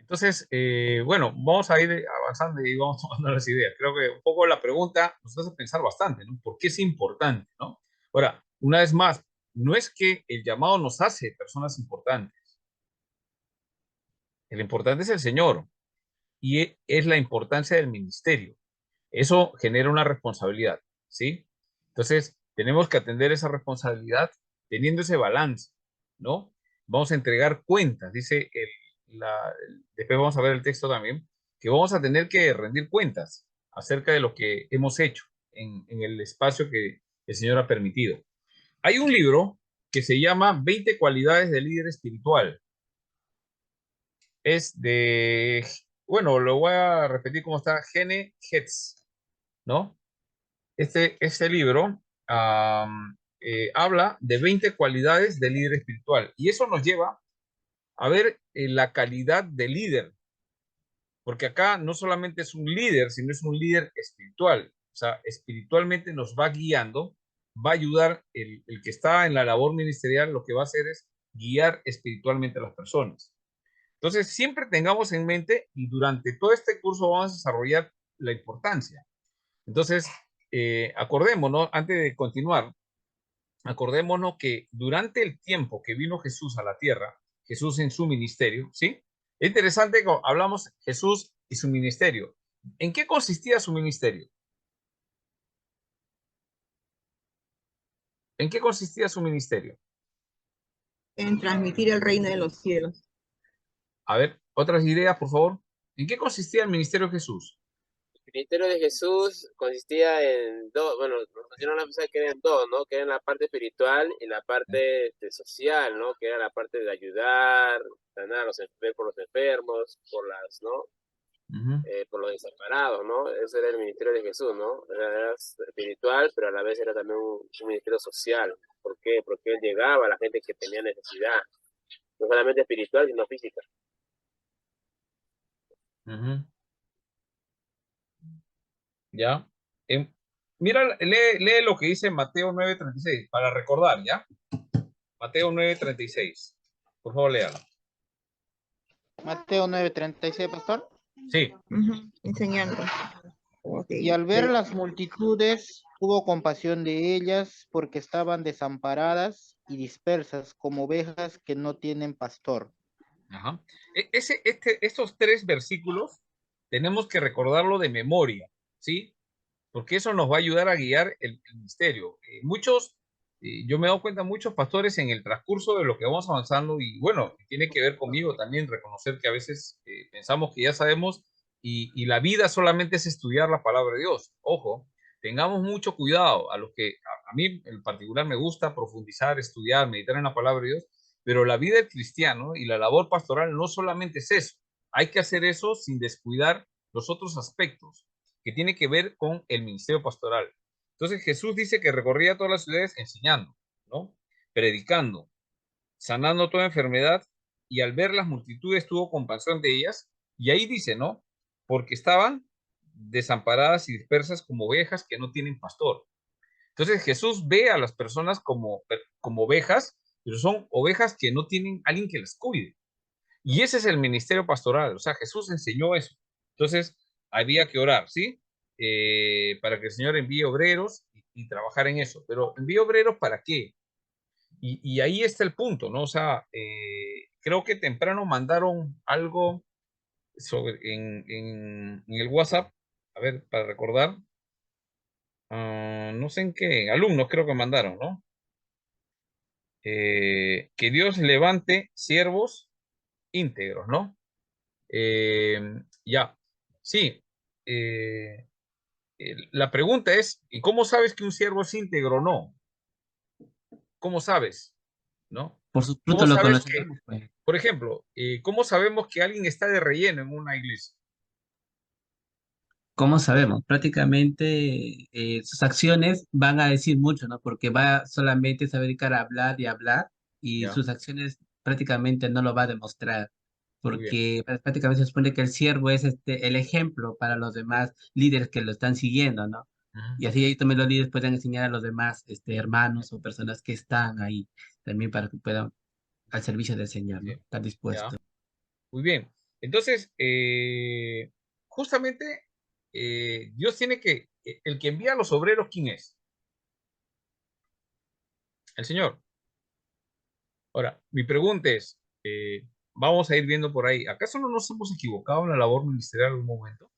Entonces, bueno, vamos a ir avanzando y vamos tomando las ideas. Creo que un poco la pregunta nos hace pensar bastante, ¿no? ¿Por qué es importante, no? Ahora, una vez más, no es que el llamado nos hace personas importantes. El importante es el Señor y es la importancia del ministerio. Eso genera una responsabilidad, ¿sí? Entonces, tenemos que atender esa responsabilidad teniendo ese balance, ¿no? Vamos a entregar cuentas, dice después vamos a ver el texto también, que vamos a tener que rendir cuentas acerca de lo que hemos hecho en el espacio que el Señor ha permitido. Hay un libro que se llama 20 cualidades del líder espiritual. Es de, bueno, lo voy a repetir como está, Gene Hetz, ¿no? Este libro habla de 20 cualidades del líder espiritual y eso nos lleva a ver la calidad del líder, porque acá no solamente es un líder, sino es un líder espiritual. O sea, espiritualmente nos va guiando, va a ayudar el que está en la labor ministerial, lo que va a hacer es guiar espiritualmente a las personas. Entonces, siempre tengamos en mente y durante todo este curso vamos a desarrollar la importancia. Entonces, acordémonos, antes de continuar, acordémonos que durante el tiempo que vino Jesús a la tierra, Jesús en su ministerio, ¿sí? Es interesante que hablamos Jesús y su ministerio. ¿En qué consistía su ministerio? ¿En qué consistía su ministerio? En transmitir el reino de los cielos. A ver, otras ideas, por favor. ¿En qué consistía el ministerio de Jesús? El ministerio de Jesús consistía en dos, bueno, nos pusieron a pensar que eran dos, ¿no? Que era la parte espiritual y la parte social, ¿no? Que era la parte de ayudar, sanar a los por los enfermos, por las, ¿no? Por los desamparados, ¿no? Ese era el ministerio de Jesús, ¿no? Era espiritual, pero a la vez era también un ministerio social. ¿Por qué? Porque él llegaba a la gente que tenía necesidad, no solamente espiritual, sino física. ¿Ya? Em, mira, lee lo que dice Mateo 9:36 para recordar, ¿ya? Mateo 9:36. Por favor, léalo. Mateo 9:36, pastor. Sí. Enseñando. Y al ver las multitudes, tuvo compasión de ellas, porque estaban desamparadas y dispersas como ovejas que no tienen pastor. Ajá. Estos tres versículos tenemos que recordarlo de memoria, ¿sí? Porque eso nos va a ayudar a guiar el misterio. Yo me he dado cuenta, muchos pastores en el transcurso de lo que vamos avanzando, y bueno, tiene que ver conmigo también reconocer que a veces pensamos que ya sabemos y la vida solamente es estudiar la palabra de Dios. Ojo, tengamos mucho cuidado a los que a mí en particular me gusta profundizar, estudiar, meditar en la palabra de Dios, pero la vida del cristiano y la labor pastoral no solamente es eso. Hay que hacer eso sin descuidar los otros aspectos que tiene que ver con el ministerio pastoral. Entonces Jesús dice que recorría todas las ciudades enseñando, ¿no? Predicando, sanando toda enfermedad, y al ver las multitudes tuvo compasión de ellas, y ahí dice, ¿no? Porque estaban desamparadas y dispersas como ovejas que no tienen pastor. Entonces Jesús ve a las personas como ovejas, pero son ovejas que no tienen alguien que las cuide. Y ese es el ministerio pastoral, o sea, Jesús enseñó eso. Entonces, había que orar, ¿sí? Para que el Señor envíe obreros y trabajar en eso. Pero envíe obreros ¿para qué? Y ahí está el punto, ¿no? O sea, creo que temprano mandaron algo en el WhatsApp, a ver, para recordar, no sé en qué, alumnos creo que mandaron, ¿no? Que Dios levante siervos íntegros, ¿no? Ya, sí. eh, la pregunta es, ¿y cómo sabes que un siervo es íntegro o no? ¿Cómo sabes? ¿No? Por sus ¿Cómo frutos lo sabes que, conoceremos, pues. por ejemplo, cómo sabemos que alguien está de relleno en una iglesia? ¿Cómo sabemos? Prácticamente sus acciones van a decir mucho, ¿no? Porque va solamente se va a dedicar a hablar y hablar y Ya, sus acciones prácticamente no lo va a demostrar. muy bien. Porque prácticamente se supone que el siervo es el ejemplo para los demás líderes que lo están siguiendo, ¿no? Y así ahí también los líderes pueden enseñar a los demás hermanos o personas que están ahí también para que puedan al servicio del Señor, ¿no? Sí, Estar ya, dispuestos. muy bien. Entonces, justamente, Dios tiene que, el que envía a los obreros, ¿quién es? El Señor. Ahora, mi pregunta es, vamos a ir viendo por ahí, ¿acaso no nos hemos equivocado en la labor ministerial en algún momento?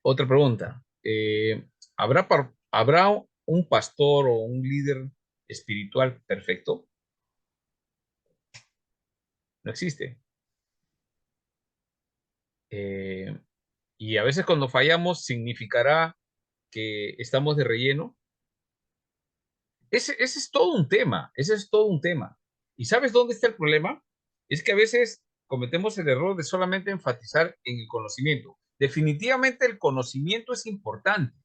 Otra pregunta, ¿habrá un pastor o un líder espiritual perfecto? No existe. Y a veces cuando fallamos significará que estamos de relleno. Ese es todo un tema, ese es todo un tema. ¿Y sabes dónde está el problema? Es que a veces cometemos el error de solamente enfatizar en el conocimiento. Definitivamente el conocimiento es importante,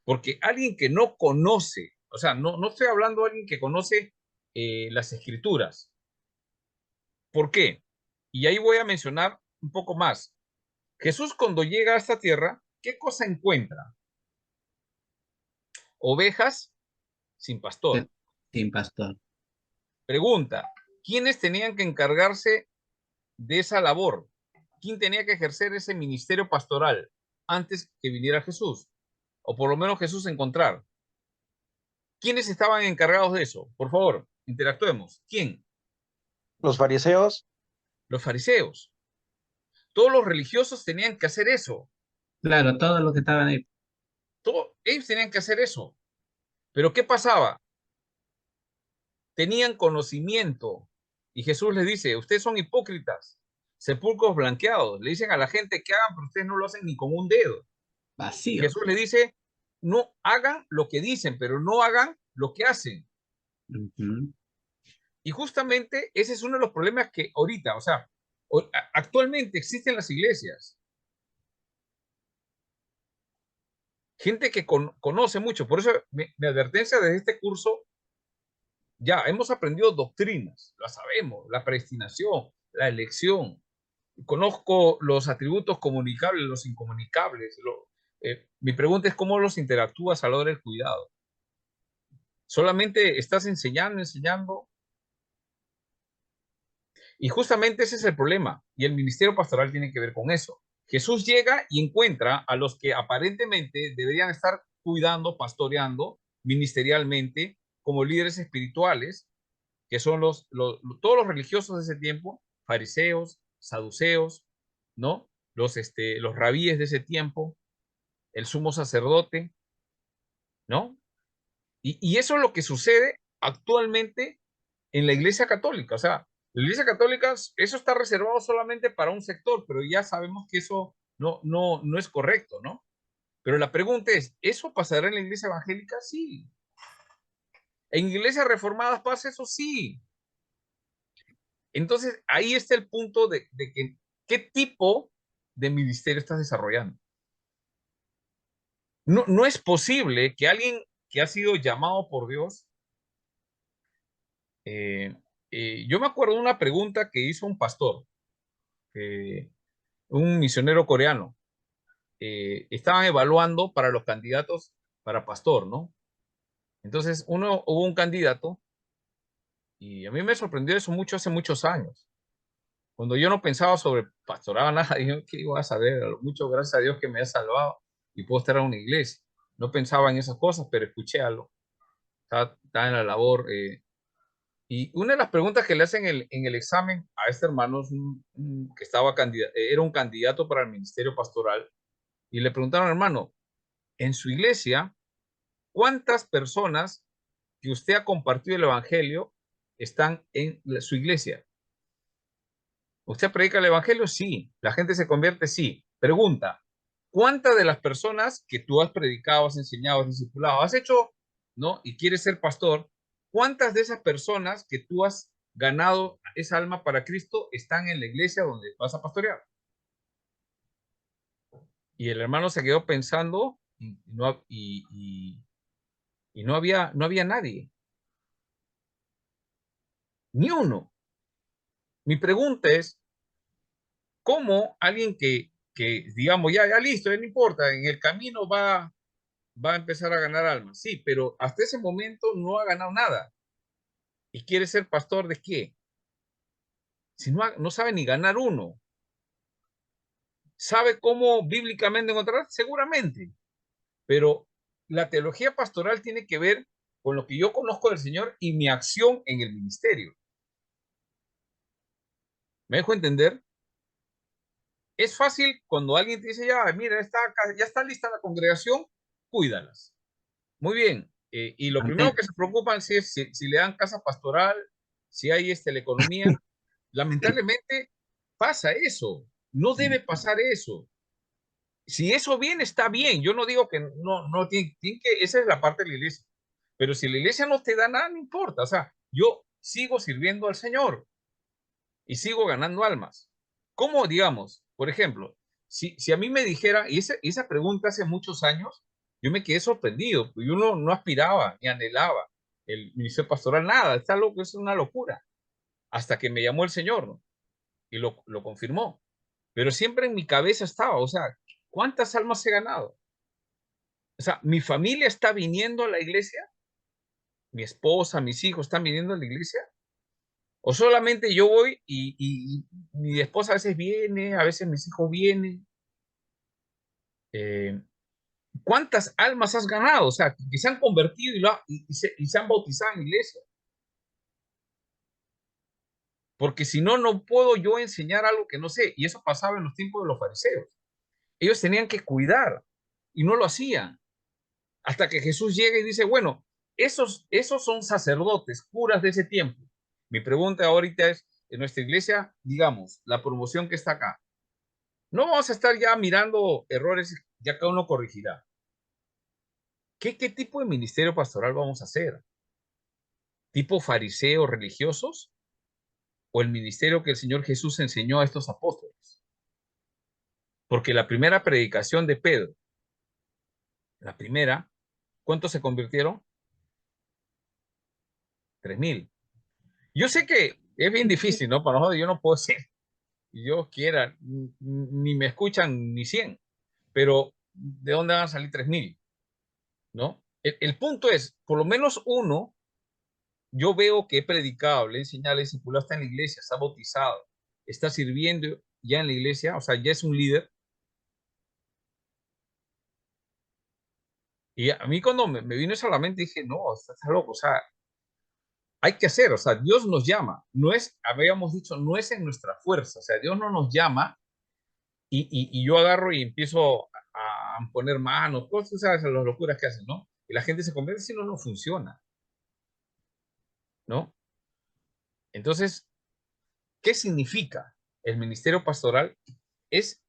porque alguien que no conoce, o sea, no estoy hablando de alguien que conoce las escrituras. ¿Por qué? Y ahí voy a mencionar un poco más. Jesús cuando llega a esta tierra, ¿qué cosa encuentra? Ovejas sin pastor. Sin pastor. Pregunta, ¿quiénes tenían que encargarse de esa labor? ¿Quién tenía que ejercer ese ministerio pastoral antes que viniera Jesús? O por lo menos Jesús encontrar. ¿Quiénes estaban encargados de eso? Por favor, interactuemos. ¿Quién? Los fariseos, Los fariseos. Todos los religiosos tenían que hacer eso. Claro, todos los que estaban ahí. Ellos tenían que hacer eso. Pero ¿qué pasaba? Tenían conocimiento. Y Jesús les dice, ustedes son hipócritas, sepulcros blanqueados. Le dicen a la gente que hagan, pero ustedes no lo hacen ni con un dedo. Y Vacíos. Jesús les dice, no hagan lo que dicen, pero no hagan lo que hacen. Ujú. Y justamente ese es uno de los problemas que ahorita, o sea, actualmente existen en las iglesias. Gente que conoce mucho. Por eso mi advertencia de este curso, ya hemos aprendido doctrinas, las sabemos, la predestinación, la elección. Conozco los atributos comunicables, los incomunicables. Mi pregunta es cómo los interactúas a la hora del cuidado. Solamente estás enseñando, enseñando. Y justamente ese es el problema. Y el ministerio pastoral tiene que ver con eso. Jesús llega y encuentra a los que aparentemente deberían estar cuidando, pastoreando ministerialmente como líderes espirituales, que son todos los religiosos de ese tiempo, fariseos, saduceos, ¿no? Los rabíes de ese tiempo, el sumo sacerdote, ¿no? Y eso es lo que sucede actualmente en la Iglesia Católica. O sea, la Iglesia Católica, eso está reservado solamente para un sector, pero ya sabemos que eso no es correcto, ¿no? Pero la pregunta es, ¿eso pasará en la Iglesia Evangélica? Sí. ¿En iglesias reformadas pasa eso? Sí. Entonces, ahí está el punto de que, ¿qué tipo de ministerio estás desarrollando? No es posible que alguien que ha sido llamado por Dios, yo me acuerdo de una pregunta que hizo un pastor, un misionero coreano. Estaban evaluando para los candidatos para pastor, ¿no? Entonces, hubo un candidato y a mí me sorprendió eso mucho hace muchos años. Cuando yo no pensaba sobre pastorado nada, dije, ¿qué iba a saber? Mucho gracias a Dios que me ha salvado y puedo estar en una iglesia. No pensaba en esas cosas, pero escuché algo. Estaba en la labor. Y una de las preguntas que le hacen en el examen a este hermano que era un candidato para el ministerio pastoral, y le preguntaron, hermano, en su iglesia, ¿cuántas personas que usted ha compartido el evangelio están en su iglesia? ¿Usted predica el evangelio? Sí. ¿La gente se convierte? Sí. Pregunta, ¿cuántas de las personas que tú has predicado, has enseñado, has discipulado, has hecho, ¿no? Y quieres ser pastor, ¿cuántas de esas personas que tú has ganado esa alma para Cristo están en la iglesia donde vas a pastorear? Y el hermano se quedó pensando y no había nadie, ni uno. Mi pregunta es, ¿cómo alguien que digamos, ya listo, ya no importa, en el camino va a empezar a ganar almas? Sí, pero hasta ese momento no ha ganado nada. ¿Y quiere ser pastor de qué? Si no sabe ni ganar uno. ¿Sabe cómo bíblicamente encontrar? Seguramente. Pero la teología pastoral tiene que ver con lo que yo conozco del Señor y mi acción en el ministerio. ¿Me dejo entender? Es fácil cuando alguien te dice, ya, mira, ya está lista la congregación, cuídalas. Muy bien. Y lo primero que se preocupan es si le dan casa pastoral, si hay la economía. Lamentablemente pasa eso. No debe pasar eso. Si eso viene, está bien. Yo no digo que no tiene que, esa es la parte de la iglesia. Pero si la iglesia no te da nada, no importa. O sea, yo sigo sirviendo al Señor y sigo ganando almas. ¿Cómo, digamos, por ejemplo, si a mí me dijera, y esa pregunta hace muchos años, yo me quedé sorprendido, porque yo no aspiraba ni anhelaba el ministerio pastoral, nada, está loco, es una locura, hasta que me llamó el Señor, ¿no? Y lo confirmó. Pero siempre en mi cabeza estaba, o sea, ¿cuántas almas he ganado? O sea, mi familia está viniendo a la iglesia, mi esposa, mis hijos están viniendo a la iglesia, o solamente yo voy y mi esposa a veces viene, a veces mis hijos vienen. ¿Cuántas almas has ganado? O sea, que se han convertido y se han bautizado en la iglesia. Porque si no, no puedo yo enseñar algo que no sé. Y eso pasaba en los tiempos de los fariseos. Ellos tenían que cuidar y no lo hacían. Hasta que Jesús llega y dice, bueno, esos son sacerdotes, curas de ese tiempo. Mi pregunta ahorita es, en nuestra iglesia, digamos, la promoción que está acá, no vamos a estar ya mirando errores, ya cada uno corregirá. ¿Qué tipo de ministerio pastoral vamos a hacer? ¿Tipo fariseos religiosos? ¿O el ministerio que el Señor Jesús enseñó a estos apóstoles? Porque la primera predicación de Pedro, la primera, ¿cuántos se convirtieron? 3,000. Yo sé que es bien difícil, ¿no? Para nosotros yo no puedo decir, yo quiera, ni me escuchan ni 100, pero ¿de dónde van a salir 3,000? ¿No? El punto es, por lo menos uno, yo veo que he predicado, le he enseñado, le he discipulado, está en la iglesia, está bautizado, está sirviendo ya en la iglesia, o sea, ya es un líder. Y a mí cuando me vino eso a la mente dije, no, está loco, o sea, hay que hacer, o sea, Dios nos llama, no es, habíamos dicho, no es en nuestra fuerza, o sea, Dios no nos llama y yo agarro y empiezo a poner manos, cosas, tú sabes, las locuras que hacen, ¿no? Y la gente se convierte, si no, no funciona, ¿no? Entonces, ¿qué significa el ministerio pastoral? Es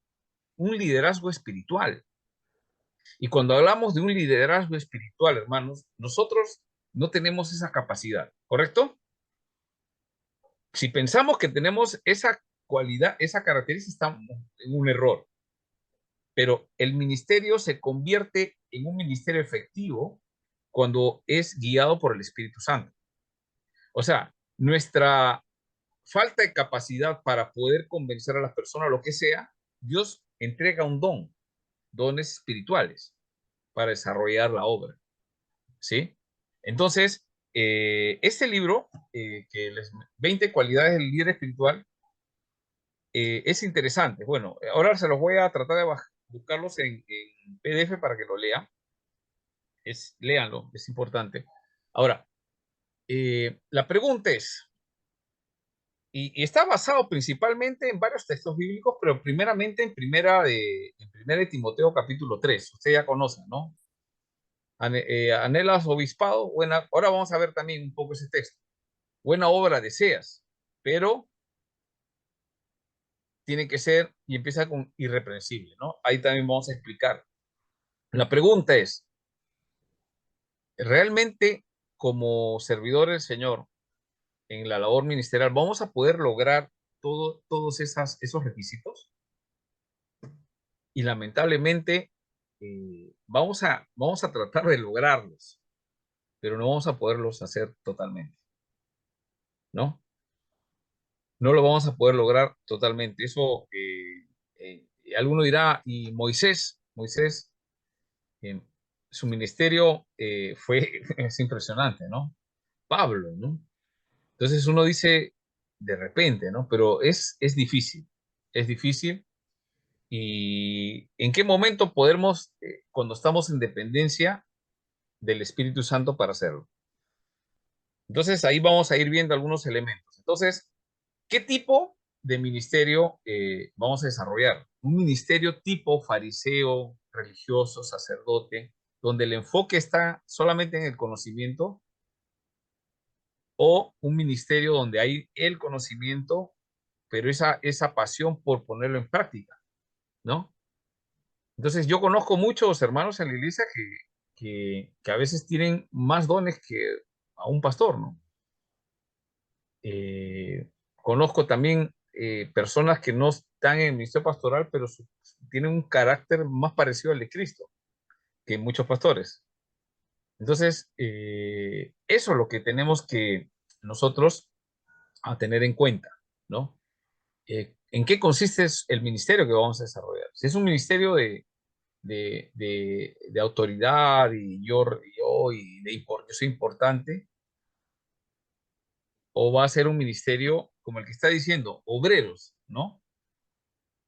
un liderazgo espiritual. Y cuando hablamos de un liderazgo espiritual, hermanos, nosotros no tenemos esa capacidad, ¿correcto? Si pensamos que tenemos esa cualidad, esa característica, estamos en un error. Pero el ministerio se convierte en un ministerio efectivo cuando es guiado por el Espíritu Santo. O sea, nuestra falta de capacidad para poder convencer a las personas, lo que sea, Dios entrega un don, dones espirituales para desarrollar la obra. ¿Sí? Entonces, este libro, que les 20 cualidades del líder espiritual, es interesante. Bueno, ahora se los voy a tratar de buscarlos en PDF para que lo lean. Léanlo, es importante. Ahora, la pregunta es, y está basado principalmente en varios textos bíblicos, pero primeramente en primera de Timoteo capítulo 3. Usted ya conoce, ¿no? Anhelas obispado. Buena, ahora vamos a ver también un poco ese texto. Buena obra deseas, pero tiene que ser, y empieza con irreprensible, ¿no? Ahí también vamos a explicar. La pregunta es, ¿realmente como servidor del Señor en la labor ministerial vamos a poder lograr todos esos requisitos? Y lamentablemente vamos a tratar de lograrlos, pero no vamos a poderlos hacer totalmente, ¿no? No lo vamos a poder lograr totalmente. Eso, alguno dirá, y Moisés, eh, su ministerio es impresionante, ¿no? Pablo, ¿no? Entonces uno dice, de repente, ¿no? Pero es difícil, es difícil. ¿Y en qué momento podemos, cuando estamos en dependencia del Espíritu Santo para hacerlo? Entonces ahí vamos a ir viendo algunos elementos. Entonces, ¿qué tipo de ministerio vamos a desarrollar? Un ministerio tipo fariseo, religioso, sacerdote, donde el enfoque está solamente en el conocimiento, o un ministerio donde hay el conocimiento, pero esa pasión por ponerlo en práctica, ¿no? Entonces yo conozco muchos hermanos en la iglesia que a veces tienen más dones que a un pastor, ¿no? Conozco también personas que no están en el ministerio pastoral, pero tienen un carácter más parecido al de Cristo que muchos pastores. Entonces, eso es lo que tenemos que nosotros a tener en cuenta, ¿no? ¿En qué consiste el ministerio que vamos a desarrollar? Si es un ministerio de autoridad y yo soy importante, o va a ser un ministerio como el que está diciendo, obreros, ¿no?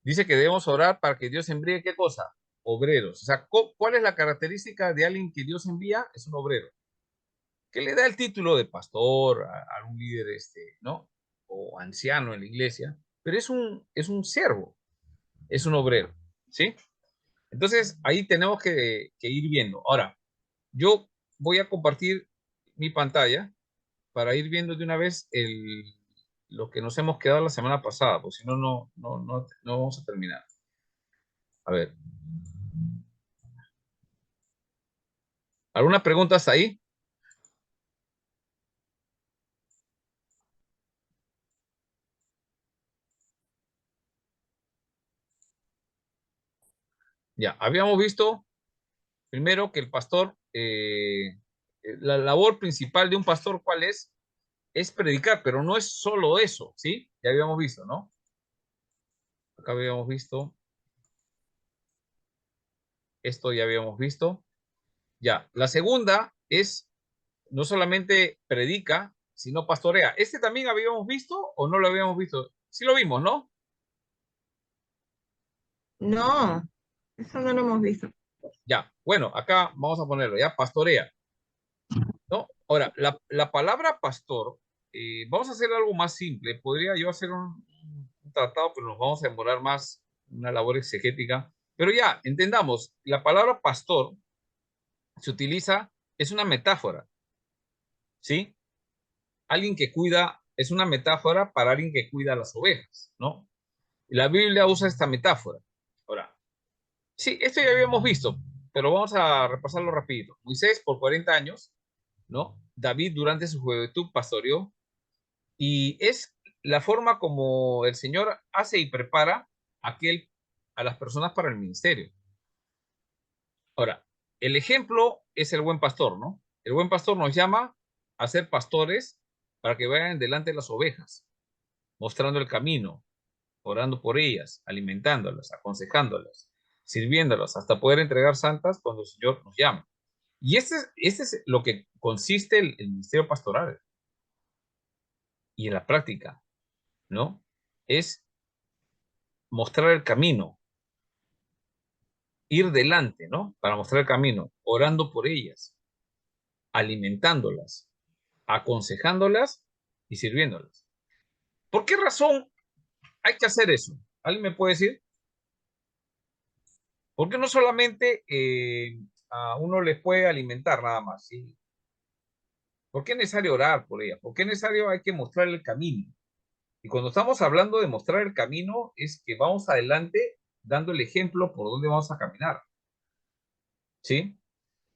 Dice que debemos orar para que Dios envíe, ¿qué cosa? Obreros. O sea, ¿cuál es la característica de alguien que Dios envía? Es un obrero. Que le da el título de pastor a un líder, ¿no? O anciano en la iglesia, pero es un siervo, es un obrero, ¿sí? Entonces, ahí tenemos que ir viendo. Ahora, yo voy a compartir mi pantalla para ir viendo de una vez lo que nos hemos quedado la semana pasada, porque si no, no vamos a terminar. A ver. ¿Algunas preguntas ahí? Ya, habíamos visto primero que el pastor, la labor principal de un pastor, ¿cuál es? Es predicar, pero no es solo eso, ¿sí? Ya habíamos visto, ¿no? Acá habíamos visto, esto ya habíamos visto. Ya, la segunda es, no solamente predica, sino pastorea. ¿Este también habíamos visto o no lo habíamos visto? Sí lo vimos, ¿no? No, eso no lo hemos visto. Ya, bueno, acá vamos a ponerlo, ya, pastorea, ¿no? Ahora, la palabra pastor, vamos a hacer algo más simple. Podría yo hacer un tratado, pero nos vamos a demorar más, una labor exegética. Pero ya, entendamos, la palabra pastor se utiliza, es una metáfora, ¿sí? Alguien que cuida, es una metáfora para alguien que cuida las ovejas, ¿no? Y la Biblia usa esta metáfora. Ahora, sí, esto ya habíamos visto, pero vamos a repasarlo rapidito. Moisés por 40 años, ¿no? David durante su juventud pastoreó, y es la forma como el Señor hace y prepara a las personas para el ministerio. Ahora, el ejemplo es el buen pastor, ¿no? El buen pastor nos llama a ser pastores para que vayan delante de las ovejas, mostrando el camino, orando por ellas, alimentándolas, aconsejándolas, sirviéndolas, hasta poder entregar santas cuando el Señor nos llame. Y este es lo que consiste el ministerio pastoral y en la práctica, ¿no? Es mostrar el camino, ir delante, ¿no? Para mostrar el camino, orando por ellas, alimentándolas, aconsejándolas y sirviéndolas. ¿Por qué razón hay que hacer eso? ¿Alguien me puede decir? Porque no solamente a uno les puede alimentar nada más, ¿sí? ¿Por qué es necesario orar por ella? ¿Por qué es necesario hay que mostrar el camino? Y cuando estamos hablando de mostrar el camino, es que vamos adelante dando el ejemplo por dónde vamos a caminar. ¿Sí?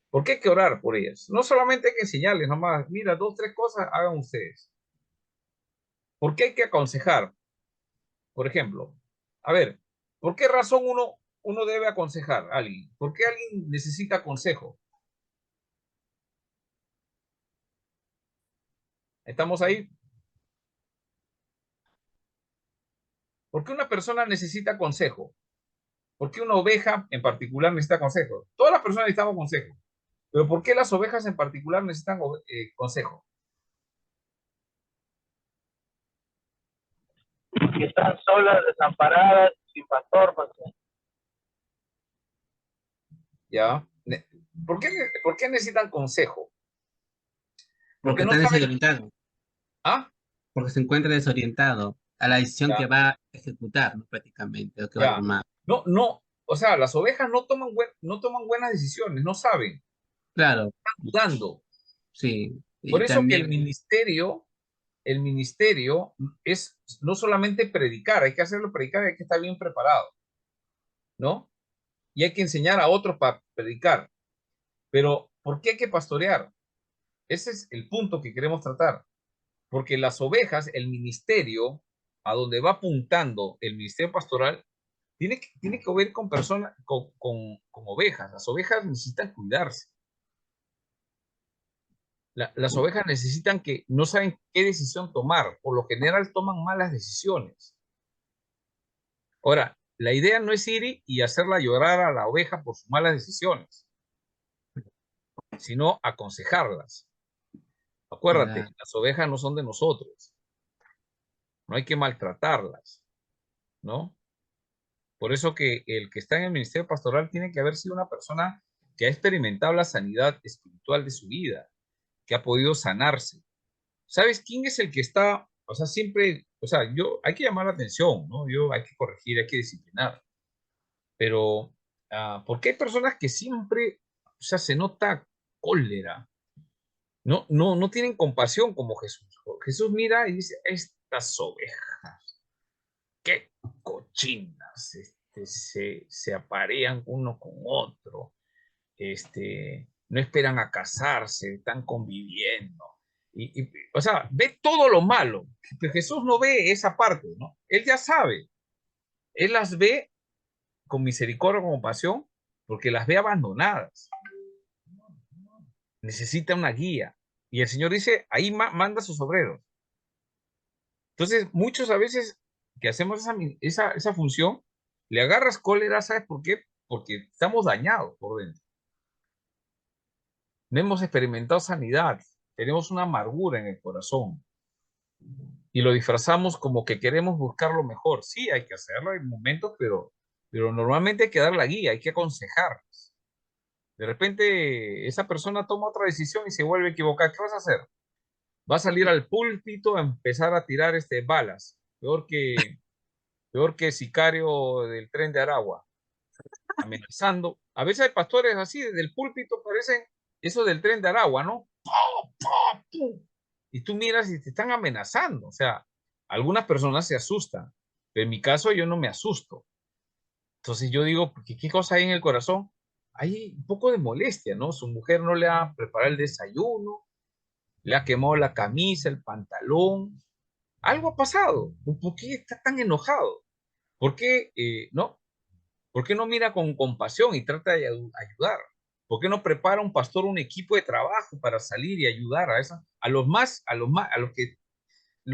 ¿Por qué hay que orar por ellas? No solamente hay que enseñarles nomás, mira, 2, 3 cosas hagan ustedes. ¿Por qué hay que aconsejar? Por ejemplo, a ver, ¿por qué razón uno debe aconsejar a alguien? ¿Por qué alguien necesita consejo? ¿Estamos ahí? ¿Por qué una persona necesita consejo? ¿Por qué una oveja en particular necesita consejo? Todas las personas necesitamos consejo, pero ¿por qué las ovejas en particular necesitan consejo? que están solas, desamparadas, sin pastor, pastor. ¿Ya? ¿Por qué necesitan consejo? Porque No está saben. desorientado, Ah, porque se encuentra desorientado a la decisión ya, que va a ejecutar, ¿no? Prácticamente, o que va a ya. tomar. No, o sea, las ovejas no toman buenas decisiones, no saben, Claro, están dudando. sí. Por Y eso que también, el ministerio es no solamente predicar, hay que hacerlo predicar, hay que estar bien preparado, ¿no? Y hay que enseñar a otros para predicar. Pero, ¿por qué hay que pastorear? Ese es el punto que queremos tratar. Porque las ovejas, el ministerio, a donde va apuntando el ministerio pastoral, tiene que ver con personas, con ovejas. Las ovejas necesitan cuidarse. Las ovejas necesitan que no saben qué decisión tomar. Por lo general toman malas decisiones. Ahora, la idea no es ir y hacerla llorar a la oveja por sus malas decisiones, sino aconsejarlas. Acuérdate, claro, las ovejas no son de nosotros. No hay que maltratarlas, ¿no? Por eso que el que está en el ministerio pastoral tiene que haber sido una persona que ha experimentado la sanidad espiritual de su vida, que ha podido sanarse. ¿Sabes quién es el que está? O sea, siempre, o sea, hay que llamar la atención, ¿no? Hay que corregir, hay que disciplinar. Pero, ¿por qué hay personas que siempre, o sea, se nota cólera? No tienen compasión como Jesús. Jesús mira y dice, estas ovejas, qué cochinas, se aparean uno con otro, no esperan a casarse, están conviviendo. O sea, ve todo lo malo, pero Jesús no ve esa parte, ¿no? Él ya sabe, él las ve con misericordia, con compasión, porque las ve abandonadas. Necesita una guía. Y el Señor dice, ahí manda a sus obreros. Entonces, muchos a veces que hacemos esa función, le agarras cólera, ¿sabes por qué? Porque estamos dañados por dentro. No hemos experimentado sanidad, tenemos una amargura en el corazón y lo disfrazamos como que queremos buscar lo mejor. Sí, hay que hacerlo en momentos, pero normalmente hay que dar la guía, hay que aconsejar. De repente esa persona toma otra decisión y se vuelve a equivocar. ¿Qué vas a hacer? Va a salir al púlpito a empezar a tirar balas, peor que sicario del tren de Aragua, amenazando. A veces hay pastores así, desde el púlpito parecen eso del tren de Aragua, ¿no? Y tú miras y te están amenazando. O sea, algunas personas se asustan, pero en mi caso yo no me asusto. Entonces yo digo, ¿qué cosa hay en el corazón? Hay un poco de molestia, ¿no? Su mujer no le ha preparado el desayuno, le ha quemado la camisa, el pantalón. Algo ha pasado. ¿Por qué está tan enojado? ¿Por qué no? ¿Por qué no mira con compasión y trata de ayudar? ¿Por qué no prepara un pastor un equipo de trabajo para salir y ayudar a los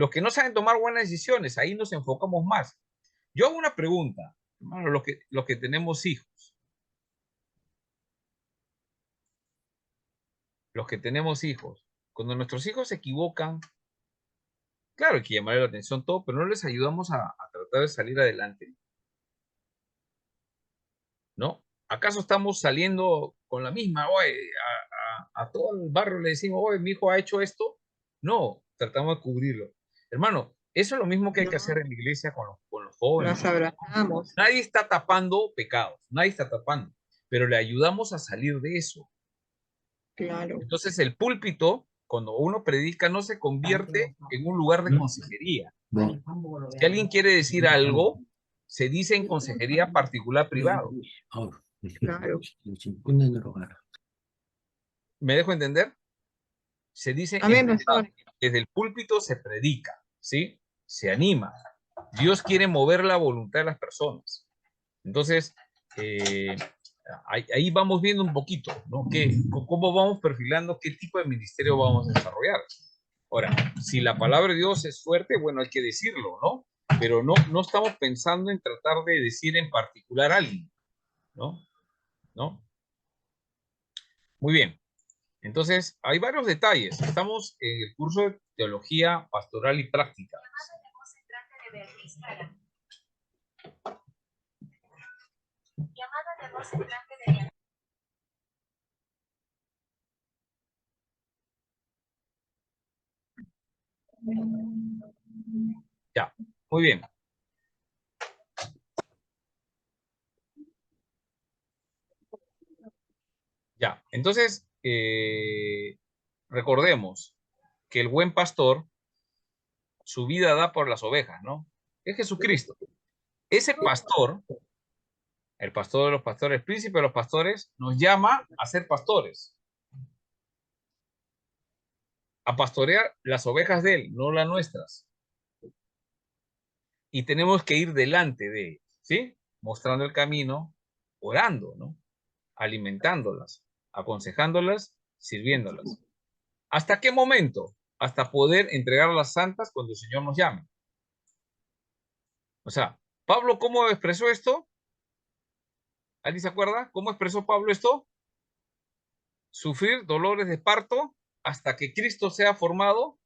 que no saben tomar buenas decisiones? Ahí nos enfocamos más. Yo hago una pregunta, hermano, los que tenemos hijos, cuando nuestros hijos se equivocan, claro, hay que llamarle la atención todo, pero no les ayudamos a tratar de salir adelante, ¿no? ¿Acaso estamos saliendo con la misma? Oye, a todo el barrio le decimos, oye, mi hijo ha hecho esto. No, tratamos de cubrirlo. Hermano, eso es lo mismo que hay que hacer No, en la iglesia con los jóvenes. las abrazamos, Nadie está tapando pecados, nadie está tapando, pero le ayudamos a salir de eso. claro. Entonces el púlpito, cuando uno predica, no se convierte en un lugar de consejería. Si alguien quiere decir algo, se dice en consejería particular privado. Claro. ¿Me dejo entender? Se dice en Amén, privado. pastor. Desde el púlpito se predica, ¿sí? Se anima. Dios quiere mover la voluntad de las personas. Entonces, ahí vamos viendo un poquito, ¿no? ¿Cómo vamos perfilando qué tipo de ministerio vamos a desarrollar? Ahora, si la palabra de Dios es fuerte, bueno, hay que decirlo, ¿no? Pero no estamos pensando en tratar de decir en particular a alguien, ¿no? ¿No? Muy bien. Entonces, hay varios detalles. Estamos en el curso de Teología Pastoral y Práctica. Ya, muy bien. Ya, entonces, recordemos que el buen pastor su vida da por las ovejas, ¿no? Es Jesucristo. Ese pastor, el pastor de los pastores, el príncipe de los pastores, nos llama a ser pastores, a pastorear las ovejas de él, no las nuestras. Y tenemos que ir delante de él, ¿sí? Mostrando el camino, orando, ¿no? Alimentándolas, aconsejándolas, sirviéndolas. ¿Hasta qué momento? Hasta poder entregar las santas cuando el Señor nos llame. O sea, Pablo, ¿cómo expresó esto? ¿Alguien se acuerda? ¿Cómo expresó Pablo esto? Sufrir dolores de parto hasta que Cristo sea formado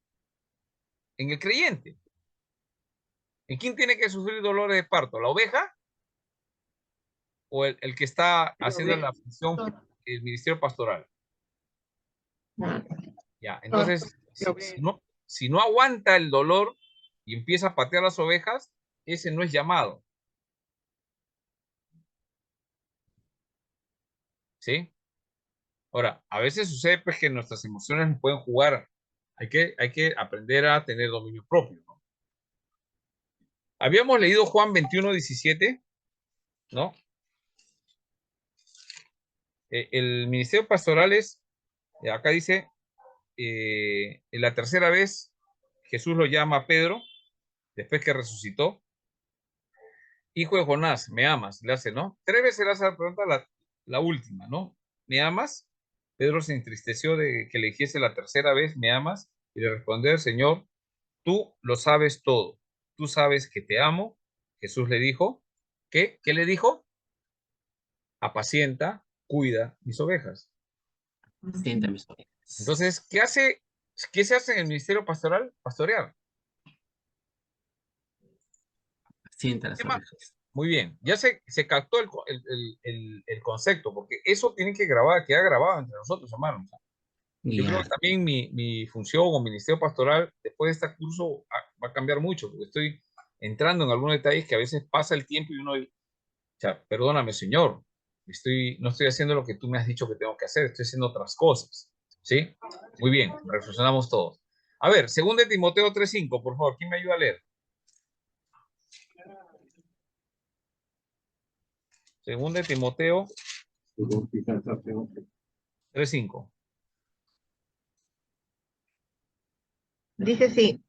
en el creyente. ¿En quién tiene que sufrir dolores de parto? ¿La oveja? ¿O el que está haciendo la función, el ministerio pastoral? Ya, entonces, si no aguanta el dolor y empieza a patear las ovejas, ese no es llamado. ¿Sí? Ahora, a veces sucede pues, que nuestras emociones nos pueden jugar. Hay que aprender a tener dominio propio, ¿no? Habíamos leído Juan 21:17, ¿no? El ministerio pastoral es, acá dice, en la tercera vez Jesús lo llama a Pedro, después que resucitó. Hijo de Jonás, ¿me amas? Le hace, ¿no? 3 veces le hace la pregunta, la última, ¿no? ¿Me amas? Pedro se entristeció de que le dijese la tercera vez, ¿me amas? Y le respondió, Señor, tú lo sabes todo. Tú sabes que te amo. Jesús le dijo, ¿qué? ¿Qué le dijo? Apacienta, cuida mis ovejas. Sienta mis ovejas. Entonces, ¿qué se hace en el ministerio pastoral? Pastorear. Sienta las ovejas. Muy bien, ya se captó el concepto, porque eso tiene que quedar grabado entre nosotros, hermanos. Yo creo que también mi función o ministerio pastoral después de este curso va a cambiar mucho, porque estoy entrando en algunos detalles que a veces pasa el tiempo y uno, o sea, perdóname, Señor, no estoy haciendo lo que tú me has dicho que tengo que hacer, estoy haciendo otras cosas, ¿sí? Muy bien, reflexionamos todos. A ver, 2 de Timoteo 3:5, por favor, ¿quién me ayuda a leer? 2 de Timoteo 3:5. Dice sí,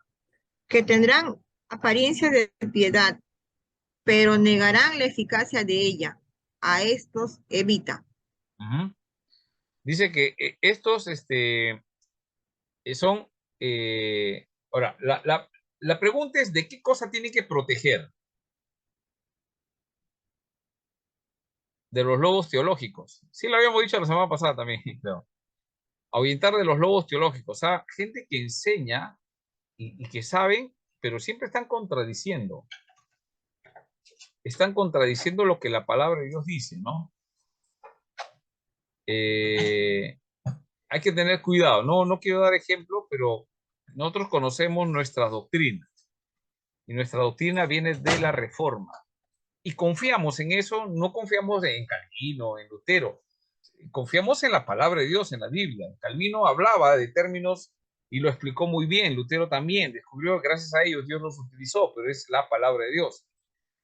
que tendrán apariencia de piedad, pero negarán la eficacia de ella. A estos evita. Dice que estos son... ahora, la pregunta es, ¿de qué cosa tiene que proteger? De los lobos teológicos. Sí, lo habíamos dicho la semana pasada también, creo. Ahuyentar de los lobos teológicos. O sea, gente que enseña y que saben, pero siempre están contradiciendo. Están contradiciendo lo que la palabra de Dios dice, ¿no? Hay que tener cuidado. No quiero dar ejemplo, pero nosotros conocemos nuestra doctrina. Y nuestra doctrina viene de la Reforma. Y confiamos en eso, no confiamos en Calvino, en Lutero. Confiamos en la palabra de Dios, en la Biblia. Calvino hablaba de términos y lo explicó muy bien. Lutero también descubrió que gracias a ellos Dios los utilizó, pero es la palabra de Dios.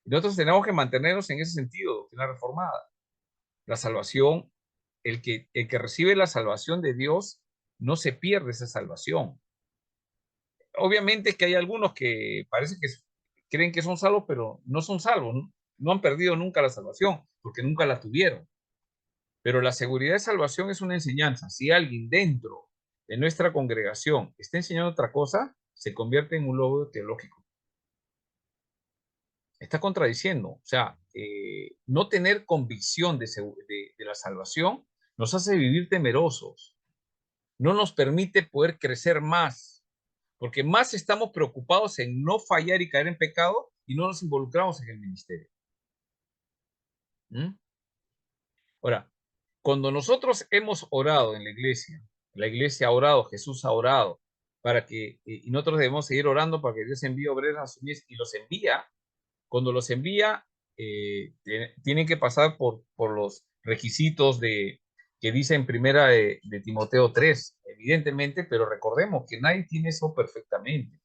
Y nosotros tenemos que mantenernos en ese sentido, doctrina reformada. La salvación, el que recibe la salvación de Dios, no se pierde esa salvación. Obviamente que hay algunos que parece que creen que son salvos, pero no son salvos, no han perdido nunca la salvación, porque nunca la tuvieron. Pero la seguridad de salvación es una enseñanza. Si alguien dentro de nuestra congregación está enseñando otra cosa, se convierte en un lobo teológico. Está contradiciendo. O sea, no tener convicción de la salvación nos hace vivir temerosos. No nos permite poder crecer más. porque más estamos preocupados en no fallar y caer en pecado y no nos involucramos en el ministerio. ¿Mm? Ahora, cuando nosotros hemos orado en la iglesia ha orado, Jesús ha orado, para que, y nosotros debemos seguir orando para que Dios envíe obreros a su mies y los envía, cuando los envía, tienen que pasar por los requisitos que dice en primera de Timoteo 3, evidentemente, pero recordemos que nadie tiene eso perfectamente.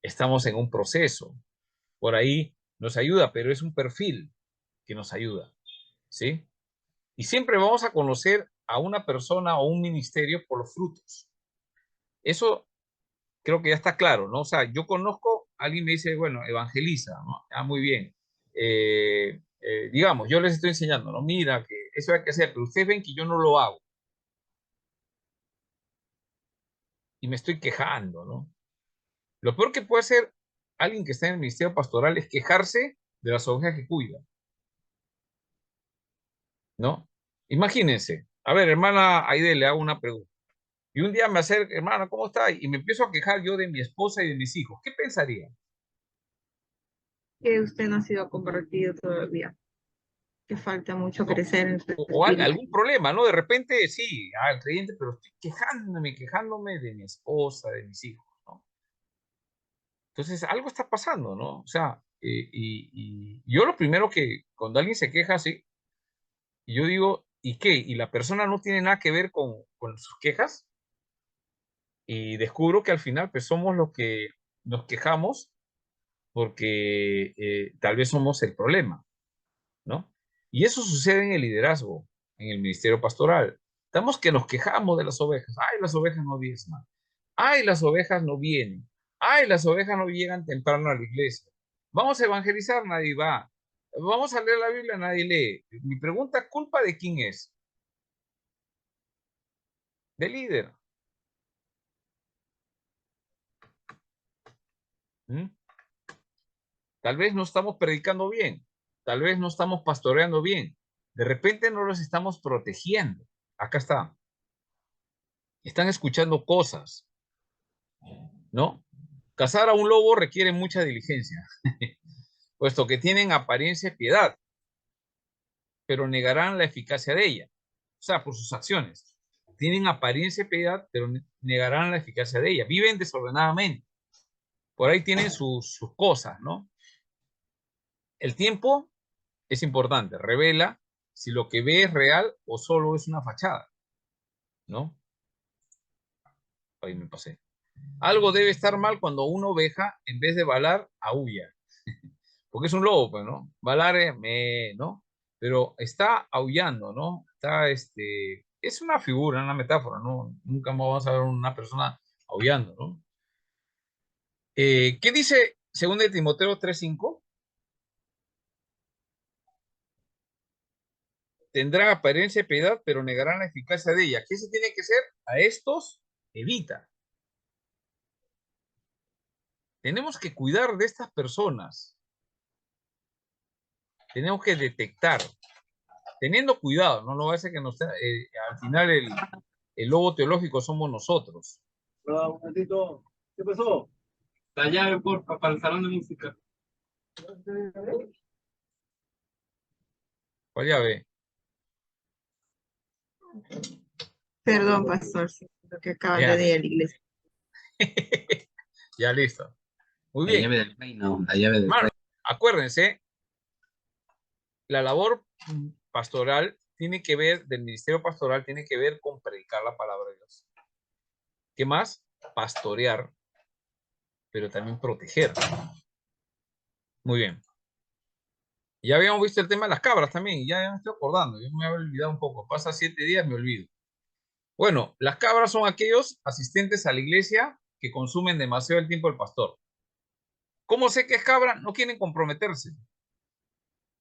Estamos en un proceso. Por ahí nos ayuda, pero es un perfil que nos ayuda, ¿sí? Y siempre vamos a conocer a una persona o un ministerio por los frutos. Eso creo que ya está claro, ¿no? O sea, yo conozco, alguien me dice, bueno, evangeliza, ¿no? Ah, muy bien. Digamos, yo les estoy enseñando, ¿no? Mira, que eso hay que hacer, pero ustedes ven que yo no lo hago. Y me estoy quejando, ¿no? Lo peor que puede hacer alguien que está en el ministerio pastoral es quejarse de las ovejas que cuida, ¿no? Imagínense. A ver, hermana Aide, le hago una pregunta. Y un día me acerca, hermana, ¿cómo está? Y me empiezo a quejar yo de mi esposa y de mis hijos. ¿Qué pensaría? Que usted no ha sido convertido todavía, que falta mucho ¿No? crecer en su O espíritu. algún problema, ¿no? De repente, sí, el creyente, pero estoy quejándome de mi esposa, de mis hijos, ¿no? Entonces, algo está pasando, ¿no? O sea, y yo lo primero que, cuando alguien se queja así, yo digo, ¿y qué? ¿Y la persona no tiene nada que ver con sus quejas? Y descubro que al final, pues somos los que nos quejamos porque tal vez somos el problema, ¿no? Y eso sucede en el liderazgo, en el ministerio pastoral. Estamos que nos quejamos de las ovejas. Ay, las ovejas no diezman. Ay, las ovejas no vienen. Ay, las ovejas no llegan temprano a la iglesia. Vamos a evangelizar, nadie va. Vamos a leer la Biblia, nadie lee. Mi pregunta, ¿culpa de quién es? Del líder. ¿Mm? Tal vez no estamos predicando bien. Tal vez no estamos pastoreando bien. De repente no los estamos protegiendo. Acá está. Están escuchando cosas, ¿no? Cazar a un lobo requiere mucha diligencia, puesto que tienen apariencia de piedad, pero negarán la eficacia de ella. O sea, por sus acciones. Tienen apariencia de piedad, pero negarán la eficacia de ella. Viven desordenadamente. Por ahí tienen sus cosas, ¿no? El tiempo es importante. Revela si lo que ve es real o solo es una fachada, ¿no? Ahí me pasé. Algo debe estar mal cuando una oveja, en vez de balar, aúlla. Porque es un lobo, pues, ¿no? Balar ¿no? Pero está aullando, ¿no? Es una figura, una metáfora, ¿no? Nunca vamos a ver una persona aullando, ¿no? ¿Qué dice 2 de Timoteo 3:5? Tendrán apariencia de piedad, pero negarán la eficacia de ella. ¿Qué se tiene que hacer? A estos evita. Tenemos que cuidar de estas personas. Tenemos que detectar, teniendo cuidado, no va a ser que al final el lobo teológico somos nosotros. Hola, un momentito. ¿Qué pasó? La llave, porfa, para el salón de música. ¿Cuál llave? Perdón, pastor, lo que acaba Ya. de ir a la iglesia. Ya listo. Muy La bien. llave del reino, la llave del Hermano, reino. acuérdense, la labor pastoral tiene que ver, del ministerio pastoral, tiene que ver con predicar la palabra de Dios. ¿Qué más? Pastorear, pero también proteger. Muy bien. Ya habíamos visto el tema de las cabras también, ya me estoy acordando, yo me había olvidado un poco, pasa 7 días, me olvido. Bueno, las cabras son aquellos asistentes a la iglesia que consumen demasiado el tiempo del pastor. ¿Cómo sé que es cabra? No quieren comprometerse.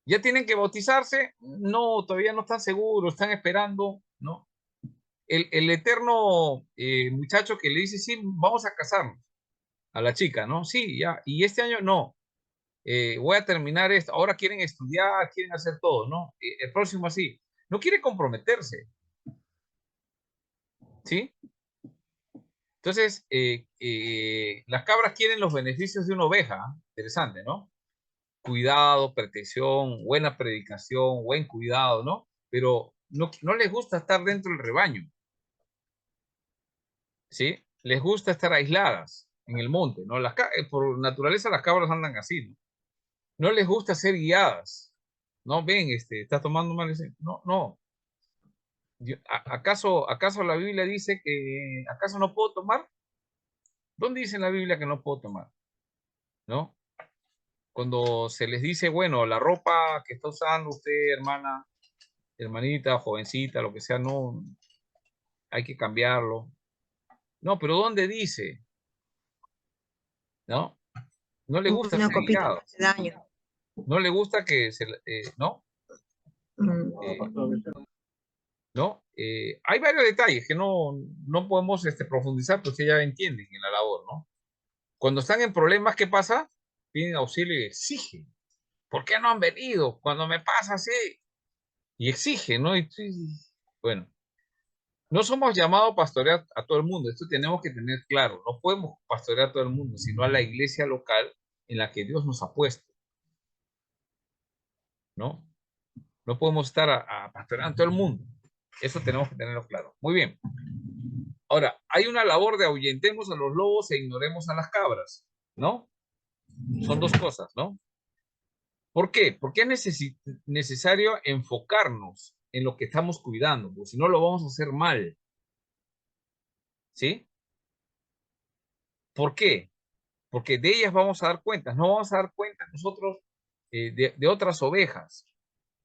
¿Ya tienen que bautizarse? No, todavía no están seguros, están esperando, ¿no? El eterno muchacho que le dice, sí, vamos a casarnos a la chica, ¿no? Sí, ya, y este año no. Voy a terminar esto, ahora quieren estudiar, quieren hacer todo, ¿no? El próximo así, no quiere comprometerse, ¿sí? Entonces, las cabras quieren los beneficios de una oveja. Interesante, ¿no? Cuidado, protección, buena predicación, buen cuidado, ¿no? Pero no les gusta estar dentro del rebaño, ¿sí? Les gusta estar aisladas en el monte, ¿no? Por naturaleza las cabras andan así, ¿no? No les gusta ser guiadas, ¿no? Ven, está tomando mal ese. No, no. ¿Acaso la Biblia dice que acaso no puedo tomar? ¿Dónde dice en la Biblia que no puedo tomar? ¿No? Cuando se les dice, bueno, la ropa que está usando usted, hermana, hermanita, jovencita, lo que sea, no, hay que cambiarlo. No, pero ¿dónde dice? ¿No? No le gusta Una ser copita no guiado. hace daño. No le gusta que ¿no? Mm. ¿No? Hay varios detalles que no podemos profundizar, pues ya entienden en la labor, ¿no? Cuando están en problemas, ¿qué pasa? Piden auxilio y exigen. ¿Por qué no han venido? Cuando me pasa así. Y exigen, ¿no? Bueno, no somos llamados a pastorear a todo el mundo. Esto tenemos que tener claro. No podemos pastorear a todo el mundo, sino a la iglesia local en la que Dios nos ha puesto, ¿no? No podemos estar a pastorear a todo el mundo. Eso tenemos que tenerlo claro. Muy bien. Ahora, hay una labor de ahuyentemos a los lobos e ignoremos a las cabras, ¿no? Son dos cosas, ¿no? ¿Por qué? Porque es necesario enfocarnos en lo que estamos cuidando, porque si no lo vamos a hacer mal. ¿Sí? ¿Por qué? Porque de ellas vamos a dar cuenta. No vamos a dar cuenta nosotros de otras ovejas.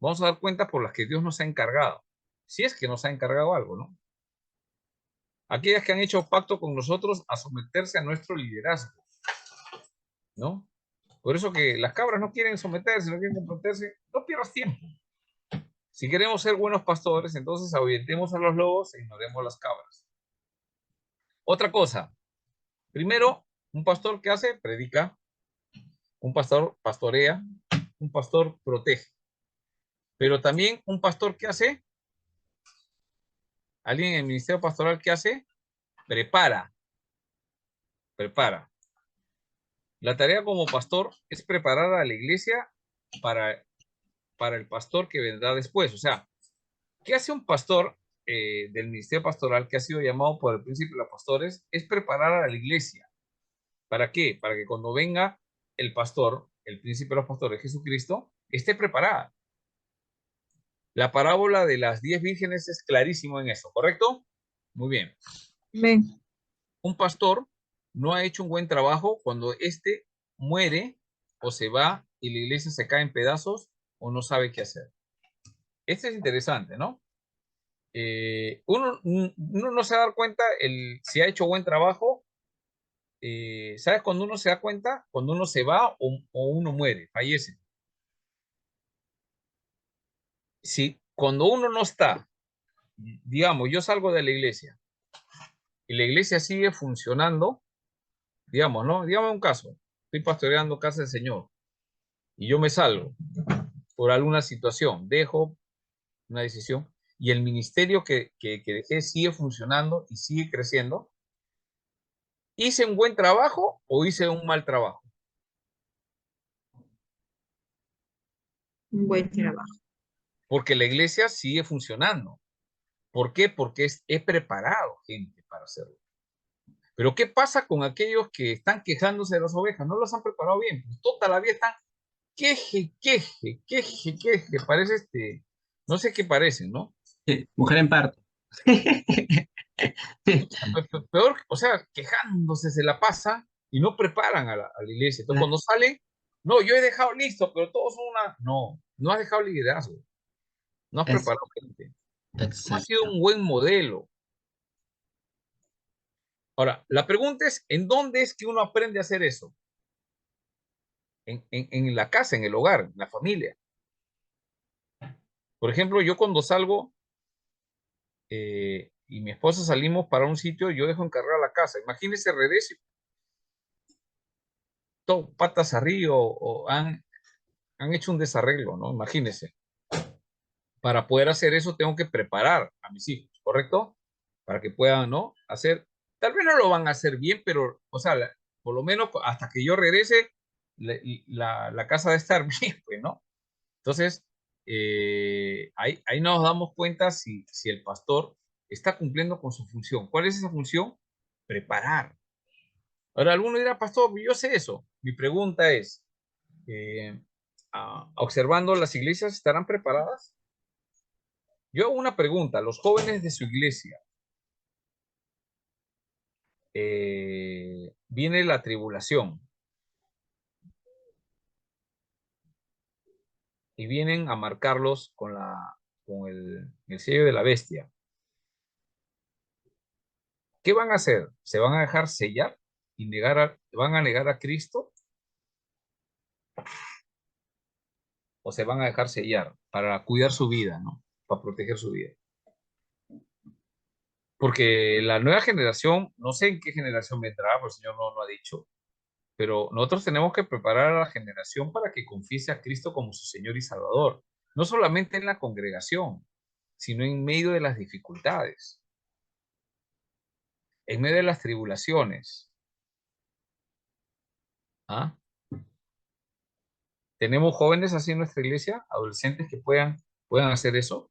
Vamos a dar cuenta por las que Dios nos ha encargado. Si es que nos ha encargado algo, ¿no? Aquellas que han hecho pacto con nosotros a someterse a nuestro liderazgo, ¿no? Por eso que las cabras no quieren someterse, no quieren comprometerse. No pierdas tiempo. Si queremos ser buenos pastores, entonces ahuyentemos a los lobos e ignoremos las cabras. Otra cosa. Primero, un pastor que hace, predica. Un pastor pastorea. Un pastor protege. Pero también un pastor que hace, alguien en el ministerio pastoral que hace, prepara. Prepara. La tarea como pastor es preparar a la iglesia para el pastor que vendrá después. O sea, ¿qué hace un pastor del ministerio pastoral que ha sido llamado por el príncipe de los pastores? Es preparar a la iglesia. ¿Para qué? Para que cuando venga el pastor, el príncipe de los pastores, Jesucristo, esté preparada. La parábola de las 10 vírgenes es clarísimo en eso, ¿correcto? Muy bien. Ven. Un pastor no ha hecho un buen trabajo cuando éste muere o se va y la iglesia se cae en pedazos o no sabe qué hacer. Esto es interesante, ¿no? Uno no se va a dar cuenta si ha hecho buen trabajo. ¿Sabes cuando uno se da cuenta? Cuando uno se va o uno muere, fallece. Si cuando uno no está, digamos, yo salgo de la iglesia y la iglesia sigue funcionando, digamos, ¿no? Digamos un caso, estoy pastoreando casa del Señor y yo me salgo por alguna situación, dejo una decisión y el ministerio que dejé sigue funcionando y sigue creciendo, ¿hice un buen trabajo o hice un mal trabajo? Un buen trabajo. Porque la iglesia sigue funcionando. ¿Por qué? Porque he preparado gente para hacerlo. Pero ¿qué pasa con aquellos que están quejándose de las ovejas? No los han preparado bien. Pues toda la vida están queje. Parece no sé qué parecen, ¿no? Sí, mujer en parto. Peor, o sea, quejándose se la pasa y no preparan a la iglesia. Entonces, cuando sale, no, yo he dejado listo, pero todos son una. No, no has dejado liderazgo. No has preparado gente. No ha sido Exacto. un buen modelo. Ahora, la pregunta es, ¿en dónde es que uno aprende a hacer eso? En la casa, en el hogar, en la familia. Por ejemplo, yo cuando salgo y mi esposa salimos para un sitio, yo dejo encargar la casa. Imagínense redes, todo patas arriba o han hecho un desarreglo, ¿no? Imagínense. Para poder hacer eso tengo que preparar a mis hijos, ¿correcto? Para que puedan, ¿no? Hacer Tal vez no lo van a hacer bien, pero, o sea, por lo menos hasta que yo regrese, la casa debe estar bien, pues, ¿no? Entonces, ahí nos damos cuenta si el pastor está cumpliendo con su función. ¿Cuál es esa función? Preparar. Ahora, alguno dirá, pastor, yo sé eso. Mi pregunta es, observando las iglesias, ¿estarán preparadas? Yo hago una pregunta, los jóvenes de su iglesia, viene la tribulación y vienen a marcarlos con el sello de la bestia. ¿Qué van a hacer? ¿Se van a dejar sellar y van a negar a Cristo? ¿O se van a dejar sellar para cuidar su vida, ¿no? Para proteger su vida? Porque la nueva generación, no sé en qué generación vendrá, porque el Señor no lo ha dicho, pero nosotros tenemos que preparar a la generación para que confiese a Cristo como su Señor y Salvador, no solamente en la congregación, sino en medio de las dificultades, en medio de las tribulaciones. ¿Ah? ¿Tenemos jóvenes así en nuestra iglesia, adolescentes que puedan hacer eso?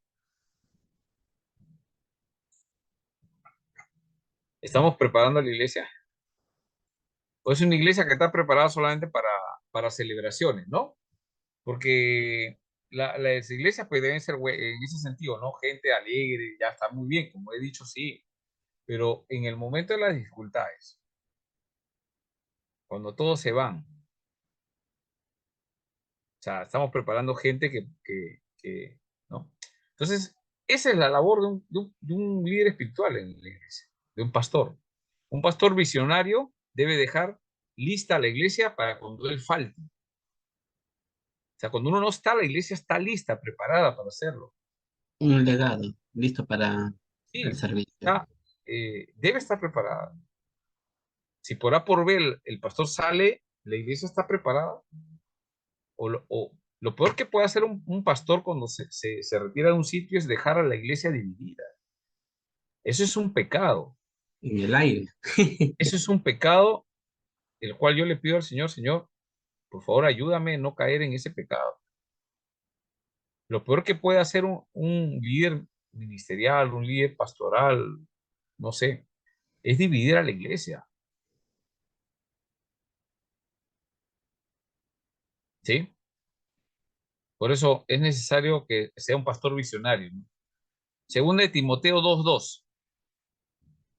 ¿Estamos preparando a la iglesia? ¿O es una iglesia que está preparada solamente para celebraciones, ¿no? Porque las iglesias pues deben ser en ese sentido, ¿no? Gente alegre, ya está muy bien, como he dicho, sí. Pero en el momento de las dificultades, cuando todos se van, o sea, estamos preparando gente ¿no? Entonces, esa es la labor de un líder espiritual en la iglesia, de un pastor. Un pastor visionario debe dejar lista a la iglesia para cuando él falte. O sea, cuando uno no está, la iglesia está lista, preparada para hacerlo. Un legado, listo para Sí, el servicio. debe estar preparada. Si por A por B el pastor sale, la iglesia está preparada. O lo peor que puede hacer un pastor cuando se retira de un sitio es dejar a la iglesia dividida. Eso es un pecado. En el aire. Eso es un pecado el cual yo le pido al Señor, Señor, por favor ayúdame a no caer en ese pecado. Lo peor que puede hacer un líder ministerial, un líder pastoral, no sé, es dividir a la iglesia. ¿Sí? Por eso es necesario que sea un pastor visionario, ¿no? Segunda de Timoteo 2:2.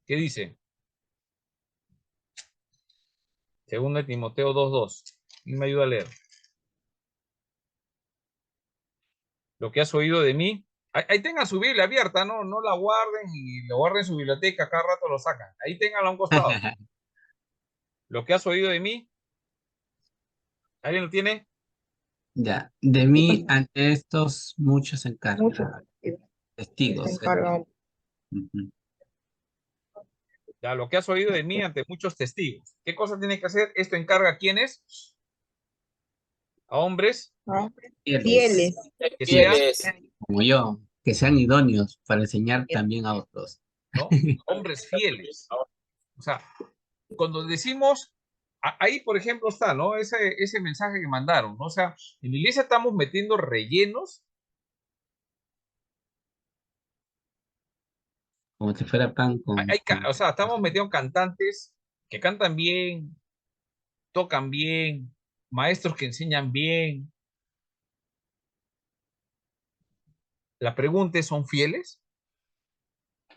¿Qué dice? Segunda de Timoteo 2:2. ¿Quién me ayuda a leer? Lo que has oído de mí. Ahí tengan su Biblia abierta, ¿no? No la guarden y la guarden en su biblioteca, cada rato lo sacan. Ahí ténganla a un costado. Lo que has oído de mí. ¿Alguien lo tiene? Ya, de mí ante estos muchos se Muchos encarga, se testigos. encargan. Ujú. Ya, lo que has oído de mí ante muchos testigos. ¿Qué cosa tiene que hacer? Esto encarga a quiénes? A hombres ¿No? Fieles, Fieles. que sean, Fieles. como yo, que sean idóneos para enseñar también a otros. ¿no? Hombres fieles. O sea, cuando decimos, ahí por ejemplo está, ¿no? Ese mensaje que mandaron, ¿no? O sea, en la iglesia estamos metiendo rellenos. Como si fuera pan O sea, estamos metiendo cantantes que cantan bien, tocan bien, maestros que enseñan bien. La pregunta es, ¿son fieles? O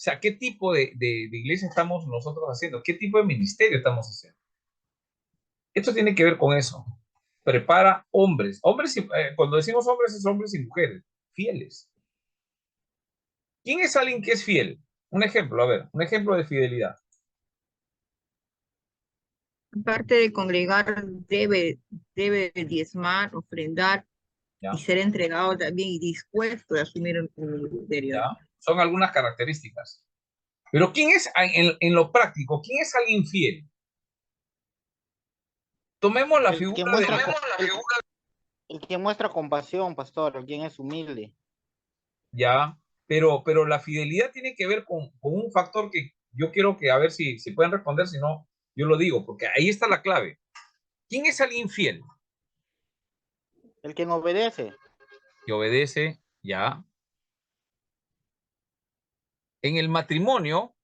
sea, ¿qué tipo de iglesia estamos nosotros haciendo? ¿Qué tipo de ministerio estamos haciendo? Esto tiene que ver con eso. Prepara hombres. Cuando decimos hombres, es hombres y mujeres. Fieles. ¿Quién es alguien que es fiel? Un ejemplo, a ver, un ejemplo de fidelidad. Aparte de congregar, debe diezmar, ofrendar ¿Ya? y ser entregado también y dispuesto a asumir el ministerio. ¿Ya? Son algunas características. Pero ¿quién es, en lo práctico, quién es alguien fiel? Tomemos la El que figura de... muestra, el que muestra compasión, pastor, el quien es humilde. Ya, pero la fidelidad tiene que ver con un factor que yo quiero que a ver si pueden responder, si no, yo lo digo, porque ahí está la clave. ¿Quién es alguien fiel? El quien obedece. Que obedece, ya. En el matrimonio,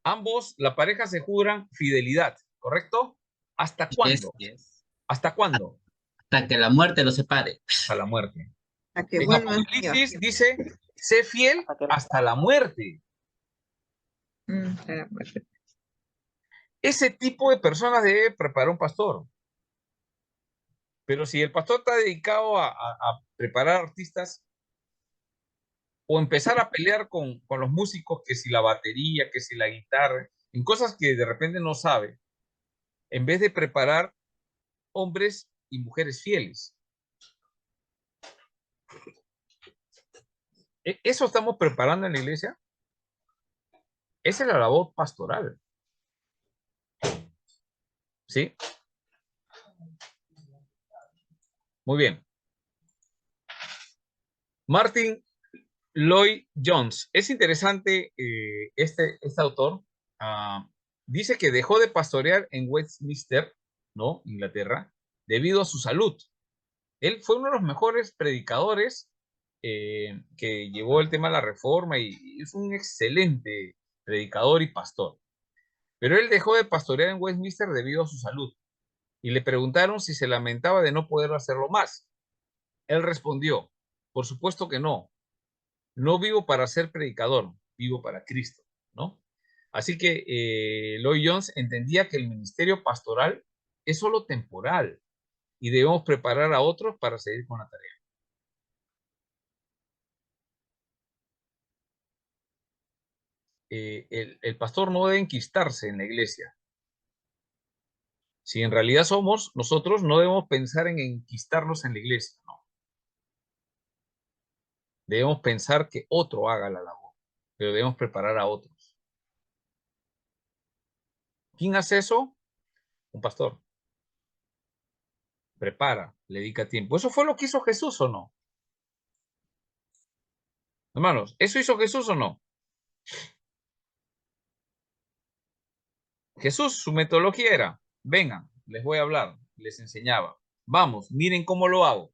ambos, la pareja se juran fidelidad, ¿correcto? ¿Hasta Yes, cuándo? yes. ¿Hasta cuándo? Hasta que la muerte los separe. Hasta la muerte. Hasta que En vuelva el Señor. Apocalipsis dice, sé fiel Hasta que- hasta la muerte. Hasta la muerte. Ese tipo de personas debe preparar un pastor. Pero si el pastor está dedicado a preparar artistas o empezar a pelear con los músicos, que si la batería, que si la guitarra, en cosas que de repente no sabe, en vez de preparar hombres y mujeres fieles. ¿Eso estamos preparando en la iglesia? Esa es la labor pastoral. ¿Sí? Muy bien. Martin Lloyd Jones. Es interesante este autor. Dice que dejó de pastorear en Westminster, ¿no? Inglaterra, debido a su salud. Él fue uno de los mejores predicadores que llevó el tema de la reforma y es un excelente predicador y pastor. Pero él dejó de pastorear en Westminster debido a su salud y le preguntaron si se lamentaba de no poder hacerlo más. Él respondió, por supuesto que no. No vivo para ser predicador, vivo para Cristo, ¿no? Así que Lloyd Jones entendía que el ministerio pastoral es solo temporal y debemos preparar a otros para seguir con la tarea. El pastor no debe enquistarse en la iglesia. Si en realidad somos nosotros, no debemos pensar en enquistarnos en la iglesia, no. Debemos pensar que otro haga la labor, pero debemos preparar a otros. ¿Quién hace eso? Un pastor. Prepara, le dedica tiempo. ¿Eso fue lo que hizo Jesús o no? Hermanos, ¿eso hizo Jesús o no? Jesús, su metodología era, vengan, les voy a hablar, les enseñaba. Vamos, miren cómo lo hago.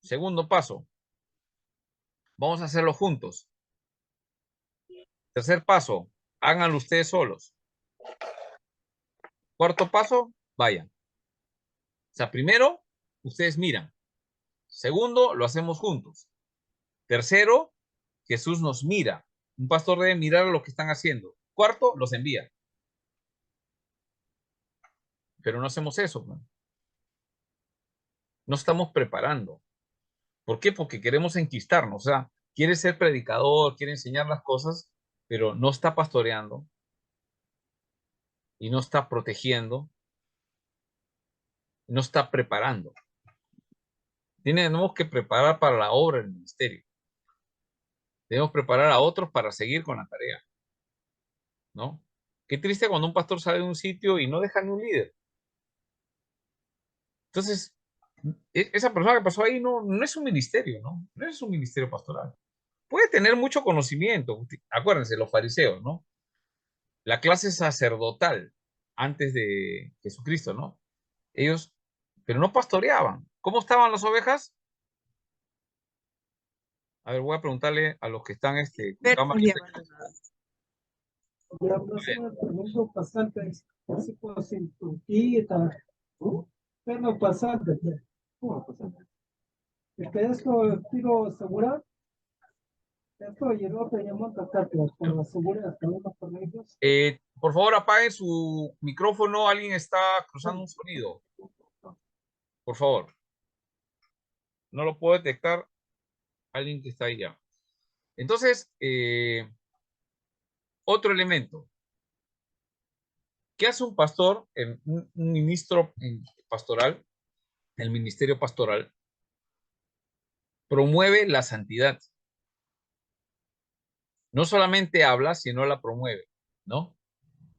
Segundo paso, vamos a hacerlo juntos. Tercer paso, háganlo ustedes solos. Cuarto paso, vayan. O sea, primero, ustedes miran. Segundo, lo hacemos juntos. Tercero, Jesús nos mira. Un pastor debe mirar lo que están haciendo. Cuarto, los envía. Pero no hacemos eso, ¿no? No estamos preparando. ¿Por qué? Porque queremos enquistarnos. O sea, quiere ser predicador, quiere enseñar las cosas, pero no está pastoreando y no está protegiendo, no está preparando. Tenemos que preparar para la obra del ministerio. Debemos preparar a otros para seguir con la tarea, ¿no? Qué triste cuando un pastor sale de un sitio y no deja ni un líder. Entonces, esa persona que pasó ahí no es un ministerio, ¿no? No es un ministerio pastoral. Puede tener mucho conocimiento. Acuérdense, los fariseos, ¿no? La clase sacerdotal antes de Jesucristo, ¿no? Ellos, pero no pastoreaban. ¿Cómo estaban las ovejas? A ver, voy a preguntarle a los que están con cámara. Ya próximo permiso pasante, así como sin Turquía, pero pasante, ¿cómo pasante? Es que esto quiero asegurar, esto llegó que llamó a tratar con la seguridad de los permisos. Por favor, apaguen su micrófono. Alguien está cruzando un sonido. Por favor. No lo puedo detectar. Alguien que está ahí ya. Entonces, otro elemento. ¿Qué hace un pastor, un ministro pastoral, el ministerio pastoral? Promueve la santidad. No solamente habla, sino la promueve, ¿no?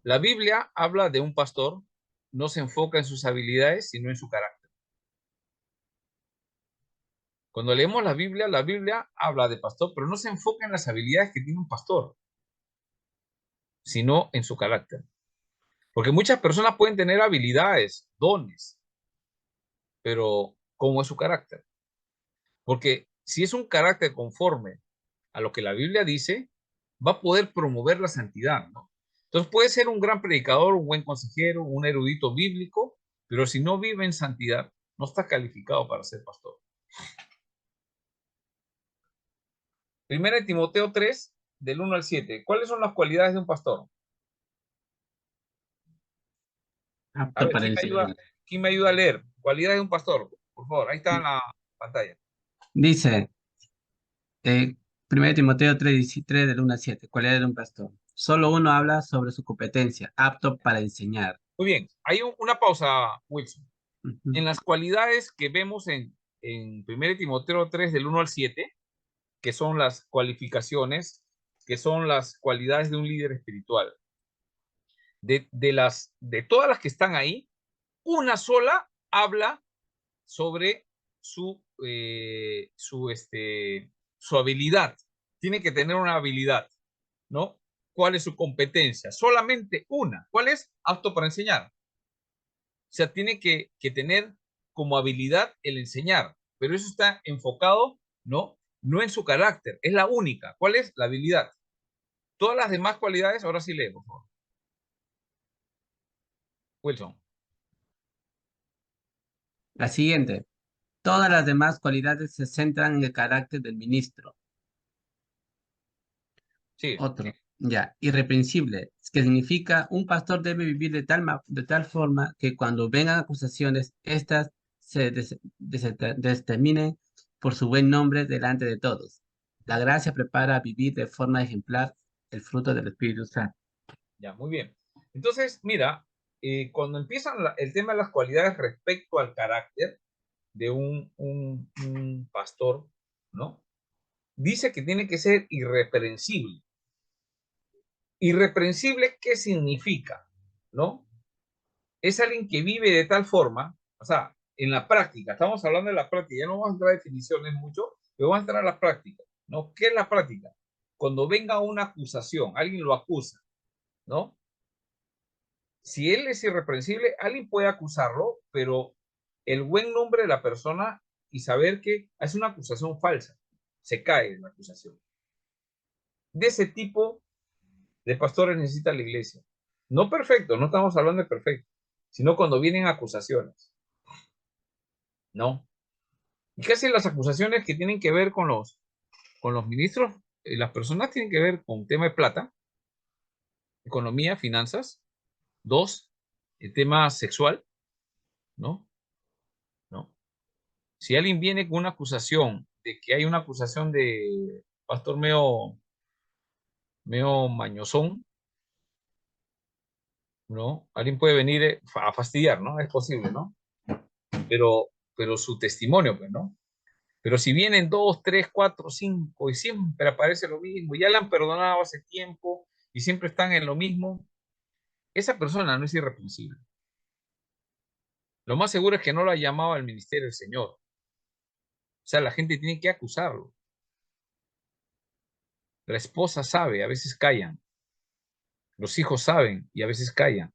La Biblia habla de un pastor, no se enfoca en sus habilidades, sino en su carácter. Cuando leemos la Biblia habla de pastor, pero no se enfoca en las habilidades que tiene un pastor, sino en su carácter. Porque muchas personas pueden tener habilidades, dones, pero ¿cómo es su carácter? Porque si es un carácter conforme a lo que la Biblia dice, va a poder promover la santidad, ¿no? Entonces puede ser un gran predicador, un buen consejero, un erudito bíblico, pero si no vive en santidad, no está calificado para ser pastor. Primera de Timoteo 3, del 1 al 7. ¿Cuáles son las cualidades de un pastor? A Apto ver, para enseñar. ¿quién me ayuda a leer? Cualidades de un pastor, por favor. Ahí está en la pantalla. Dice, 1 Timoteo 3 del 1 al 7, cualidad de un pastor. Solo uno habla sobre su competencia, apto para enseñar. Muy bien. Hay una pausa, Wilson. Ujú. En las cualidades que vemos en 1 Timoteo 3, del 1 al 7, que son las cualificaciones, que son las cualidades de un líder espiritual. De todas las que están ahí, una sola habla sobre su habilidad. Tiene que tener una habilidad, ¿no? ¿Cuál es su competencia? Solamente una. ¿Cuál es? Apto para enseñar. O sea, tiene que tener como habilidad el enseñar, pero eso está enfocado, ¿no? No en su carácter, es la única. ¿Cuál es? La habilidad. Todas las demás cualidades, ahora sí lee, por favor. Wilson. La siguiente. Todas las demás cualidades se centran en el carácter del ministro. Sí. Otro, ya, irreprensible, que significa un pastor debe vivir de tal forma que cuando vengan acusaciones, éstas se determinen por su buen nombre delante de todos. La gracia prepara a vivir de forma ejemplar el fruto del Espíritu Santo. Ya, muy bien. Entonces, mira, cuando empiezan el tema de las cualidades respecto al carácter de un pastor, ¿no? Dice que tiene que ser irreprensible. Irreprensible, ¿qué significa? ¿No? Es alguien que vive de tal forma, o sea, en la práctica, estamos hablando de la práctica, ya no vamos a entrar a definiciones mucho, pero vamos a entrar a la práctica, ¿no? ¿Qué es la práctica? Cuando venga una acusación, alguien lo acusa, ¿no? Si él es irreprensible, alguien puede acusarlo, pero el buen nombre de la persona y saber que es una acusación falsa, se cae en la acusación. De ese tipo de pastores necesita la iglesia. No perfecto, no estamos hablando de perfecto, sino cuando vienen acusaciones. ¿No? Y casi las acusaciones que tienen que ver con los ministros, las personas tienen que ver con tema de plata, economía, finanzas. Dos, el tema sexual, ¿no? ¿No? Si alguien viene con una acusación de que hay una acusación de pastor medio mañosón, ¿no? Alguien puede venir a fastidiar, ¿no? Es posible, ¿no? Pero su testimonio, pues, ¿no? Pero si vienen 2, 3, 4, 5 y siempre aparece lo mismo, ya le han perdonado hace tiempo y siempre están en lo mismo, esa persona no es irreprensible. Lo más seguro es que no lo ha llamado al ministerio del Señor. O sea, la gente tiene que acusarlo. La esposa sabe, a veces callan. Los hijos saben y a veces callan.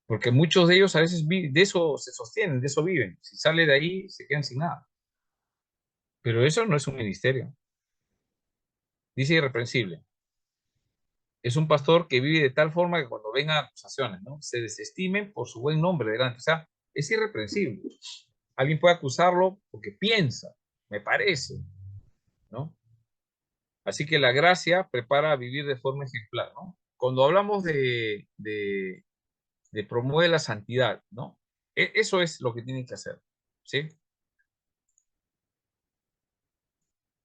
Porque muchos de ellos a veces de eso se sostienen, de eso viven. Si sale de ahí, se quedan sin nada. Pero eso no es un ministerio. Dice irreprensible. Es un pastor que vive de tal forma que cuando vengan acusaciones, ¿no? Se desestimen por su buen nombre delante. O sea, es irreprensible. Alguien puede acusarlo porque piensa, me parece, ¿no? Así que la gracia prepara a vivir de forma ejemplar, ¿no? Cuando hablamos de promover la santidad, ¿no? Eso es lo que tienen que hacer, ¿sí?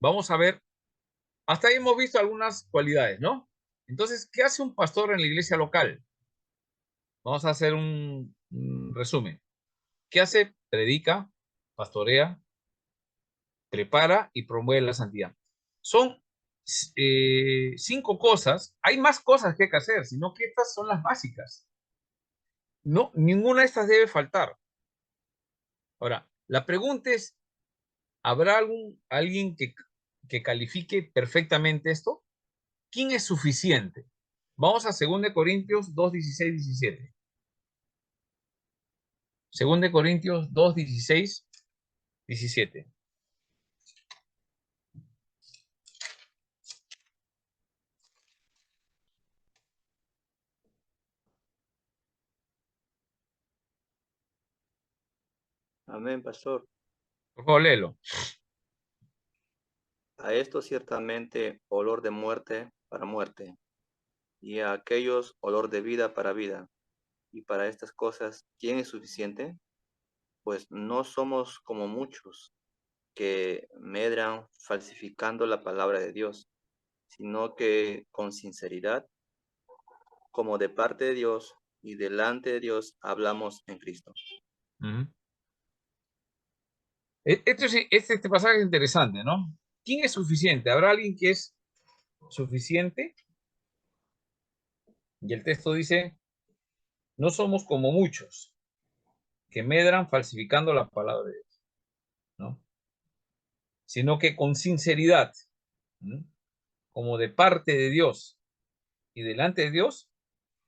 Vamos a ver, hasta ahí hemos visto algunas cualidades, ¿no? Entonces, ¿qué hace un pastor en la iglesia local? Vamos a hacer un resumen. ¿Qué hace? Predica, pastorea, prepara y promueve la santidad. Son 5 cosas. Hay más cosas que hay que hacer, sino que estas son las básicas. No, ninguna de estas debe faltar. Ahora, la pregunta es, ¿Habrá alguien que califique perfectamente esto? ¿Quién es suficiente? Vamos a 2 Corintios 2, 16, 17. 2 Corintios 2, 16, 17. Amén, pastor. Por favor, léelo. A esto ciertamente olor de muerte para muerte, y a aquellos olor de vida para vida. Y para estas cosas, ¿quién es suficiente? Pues no somos como muchos que medran falsificando la palabra de Dios, sino que con sinceridad, como de parte de Dios y delante de Dios, hablamos en Cristo. Ujú. Este pasaje es interesante, ¿no? ¿Quién es suficiente? ¿Habrá alguien que es suficiente? Y el texto dice, no somos como muchos que medran falsificando la palabra de Dios, ¿no? Sino que con sinceridad, ¿no? Como de parte de Dios y delante de Dios,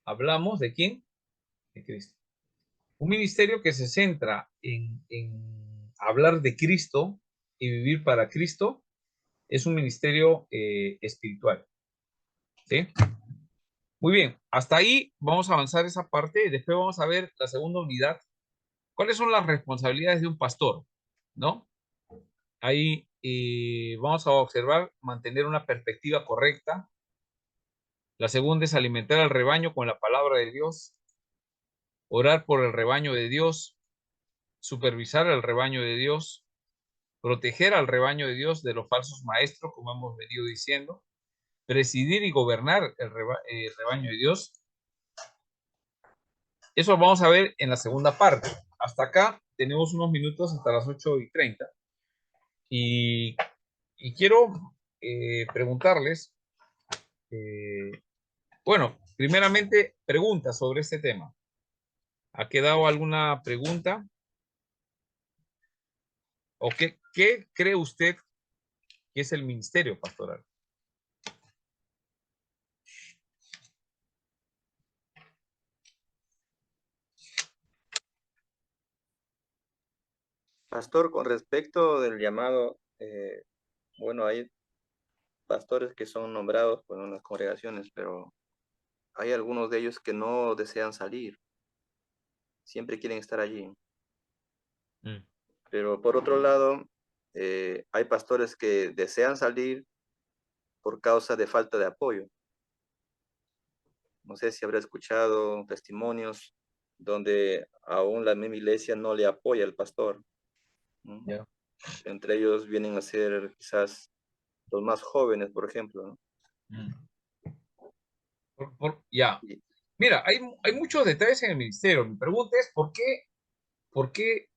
hablamos de quién? De Cristo. Un ministerio que se centra en hablar de Cristo y vivir para Cristo es un ministerio espiritual. ¿Sí? Muy bien, hasta ahí vamos a avanzar esa parte. Después vamos a ver la segunda unidad. ¿Cuáles son las responsabilidades de un pastor? ¿No? Ahí vamos a observar, mantener una perspectiva correcta. La segunda es alimentar al rebaño con la palabra de Dios, orar por el rebaño de Dios, supervisar al rebaño de Dios, proteger al rebaño de Dios de los falsos maestros, como hemos venido diciendo, presidir y gobernar el rebaño de Dios. Eso vamos a ver en la segunda parte. Hasta acá tenemos unos minutos hasta las 8:30. Y quiero preguntarles, bueno, primeramente, preguntas sobre este tema. ¿Ha quedado alguna pregunta? ¿O qué cree usted que es el ministerio pastoral? Pastor, con respecto del llamado, bueno, hay pastores que son nombrados por unas congregaciones, pero hay algunos de ellos que no desean salir, siempre quieren estar allí. Mm. Pero por otro lado, hay pastores que desean salir por causa de falta de apoyo. No sé si habrá escuchado testimonios donde aún la misma iglesia no le apoya al pastor, ¿no? Ya. Entre ellos vienen a ser quizás los más jóvenes, por ejemplo, ¿no? Mm. Ya. Y Mira, hay muchos detalles en el ministerio. Mi pregunta es, ¿por qué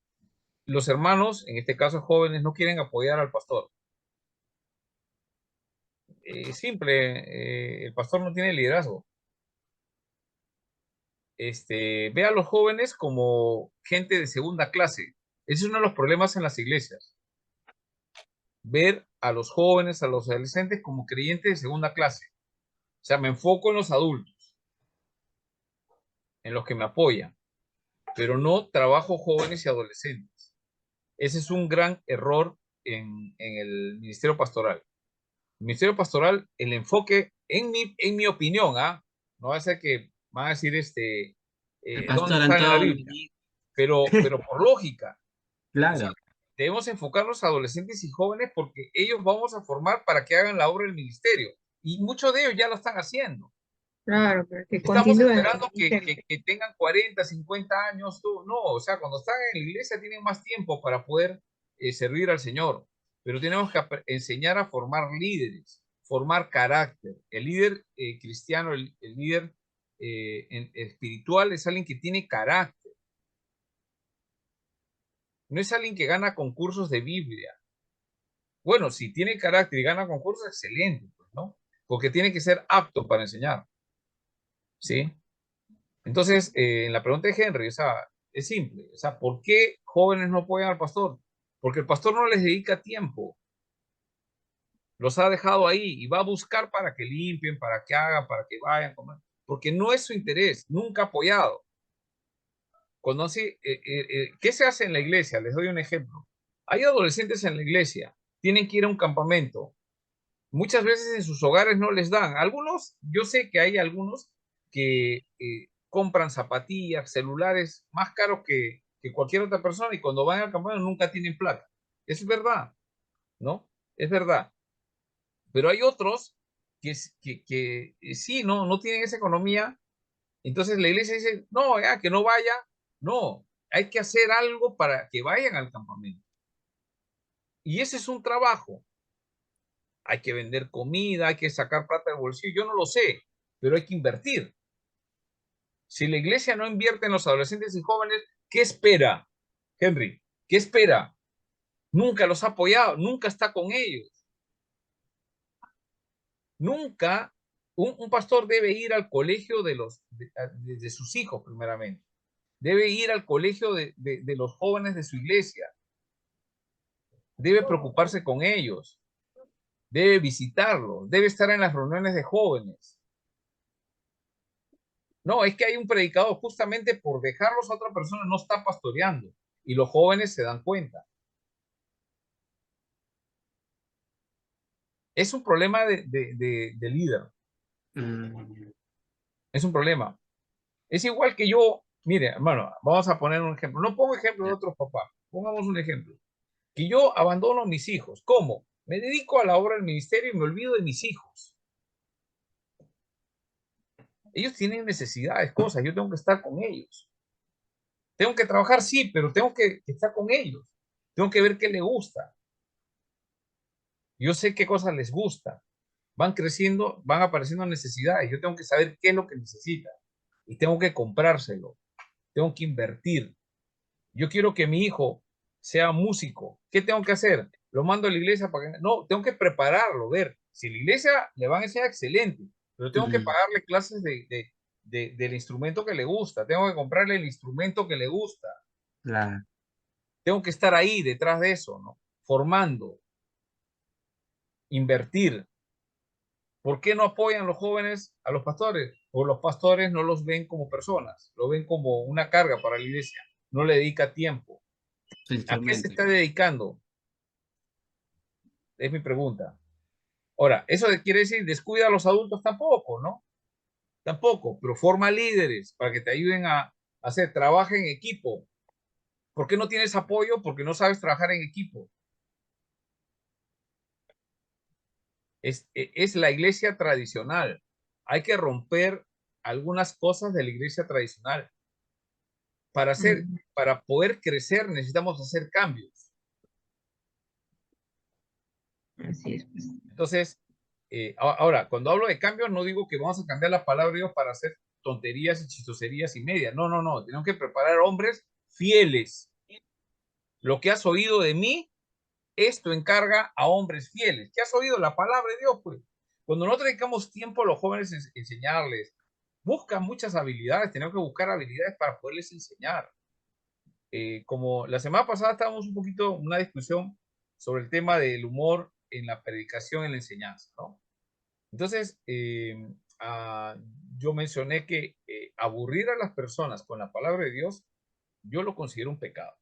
los hermanos, en este caso jóvenes, no quieren apoyar al pastor? Simple, el pastor no tiene liderazgo. Ve a los jóvenes como gente de segunda clase. Ese es uno de los problemas en las iglesias. Ver a los jóvenes, a los adolescentes como creyentes de segunda clase. O sea, me enfoco en los adultos, en los que me apoyan, pero no trabajo jóvenes y adolescentes. Ese es un gran error en el ministerio pastoral. El ministerio pastoral, el enfoque, en mi opinión, no va a ser que van a decir El dónde pastor está en la Antonio, Biblia, pero por lógica, o sea, claro, debemos enfocarnos a adolescentes y jóvenes porque ellos vamos a formar para que hagan la obra del ministerio. Y muchos de ellos ya lo están haciendo. Claro, pero que Estamos continúen. esperando que tengan 40, 50 años. No, o sea, cuando están en la iglesia tienen más tiempo para poder servir al Señor. Pero tenemos que enseñar a formar líderes, formar carácter. El líder cristiano, el líder espiritual es alguien que tiene carácter. No es alguien que gana concursos de Biblia. Bueno, si tiene carácter y gana concursos, excelente, pues, ¿no? Porque tiene que ser apto para enseñar. ¿Sí? Entonces, en la pregunta de Henry, o sea, es simple. O sea, ¿por qué jóvenes no apoyan al pastor? porque el pastor no les dedica tiempo. Los ha dejado ahí y va a buscar para que limpien, para que hagan, para que vayan, porque no es su interés, nunca ha apoyado. ¿Qué se hace en la iglesia? Les doy un ejemplo. Hay adolescentes en la iglesia, tienen que ir a un campamento. Muchas veces en sus hogares no les dan. Algunos, yo sé que hay algunos que compran zapatillas, celulares más caros que cualquier otra persona y cuando van al campamento nunca tienen plata. Es verdad, ¿no? Es verdad. Pero hay otros que sí, no tienen esa economía. Entonces la iglesia dice, no, ya, que no vaya. No, hay que hacer algo para que vayan al campamento. Y ese es un trabajo. Hay que vender comida, hay que sacar plata del bolsillo. Yo no lo sé, pero hay que invertir. Si la iglesia no invierte en los adolescentes y jóvenes, ¿qué espera, Henry? ¿Qué espera? Nunca los ha apoyado, nunca está con ellos. Nunca un pastor debe ir al colegio de sus hijos, primeramente. Debe ir al colegio de los jóvenes de su iglesia. Debe preocuparse con ellos. Debe visitarlos. Debe estar en las reuniones de jóvenes. No, es que hay un predicador justamente por dejarlos a otra persona no está pastoreando. Y los jóvenes se dan cuenta. Es un problema de líder. Es un problema. Es igual que yo, mire, hermano, vamos a poner un ejemplo. No pongo ejemplo de otros papás. Pongamos un ejemplo. Que yo abandono a mis hijos. ¿Cómo? Me dedico a la obra del ministerio y me olvido de mis hijos. Ellos tienen necesidades, cosas. Yo tengo que estar con ellos. Tengo que trabajar, sí, pero tengo que estar con ellos. Tengo que ver qué les gusta. Yo sé qué cosas les gusta. Van creciendo, van apareciendo necesidades. Yo tengo que saber qué es lo que necesitan. Y tengo que comprárselo. Tengo que invertir. Yo quiero que mi hijo sea músico. ¿Qué tengo que hacer? Lo mando a la iglesia para que... No, tengo que prepararlo, ver. Si la iglesia le van a enseñar, excelente. Pero tengo que pagarle clases del instrumento que le gusta. Tengo que comprarle el instrumento que le gusta. Claro. Tengo que estar ahí detrás de eso, ¿no? Formando. Invertir. ¿Por qué no apoyan los jóvenes a los pastores? Porque los pastores no los ven como personas. Lo ven como una carga para la iglesia. No le dedica tiempo. ¿A qué se está dedicando? Es mi pregunta. Ahora, ¿eso quiere decir descuida a los adultos? Tampoco, ¿no? Tampoco, pero forma líderes para que te ayuden a hacer trabajo en equipo. ¿Por qué no tienes apoyo? Porque no sabes trabajar en equipo. Es la iglesia tradicional. Hay que romper algunas cosas de la iglesia tradicional. Para poder crecer necesitamos hacer cambios. Así es. Entonces, ahora, cuando hablo de cambios, no digo que vamos a cambiar la palabra de Dios para hacer tonterías y chistoserías y media. No, no, no. Tenemos que preparar hombres fieles. Lo que has oído de mí, esto encarga a hombres fieles. ¿Qué has oído? La palabra de Dios, pues. Cuando no dedicamos tiempo a los jóvenes enseñarles, buscan muchas habilidades. Tenemos que buscar habilidades para poderles enseñar. Como la semana pasada estábamos un poquito en una discusión sobre el tema del humor en la predicación, en la enseñanza, ¿no? Entonces, yo mencioné que aburrir a las personas con la palabra de Dios, yo lo considero un pecado.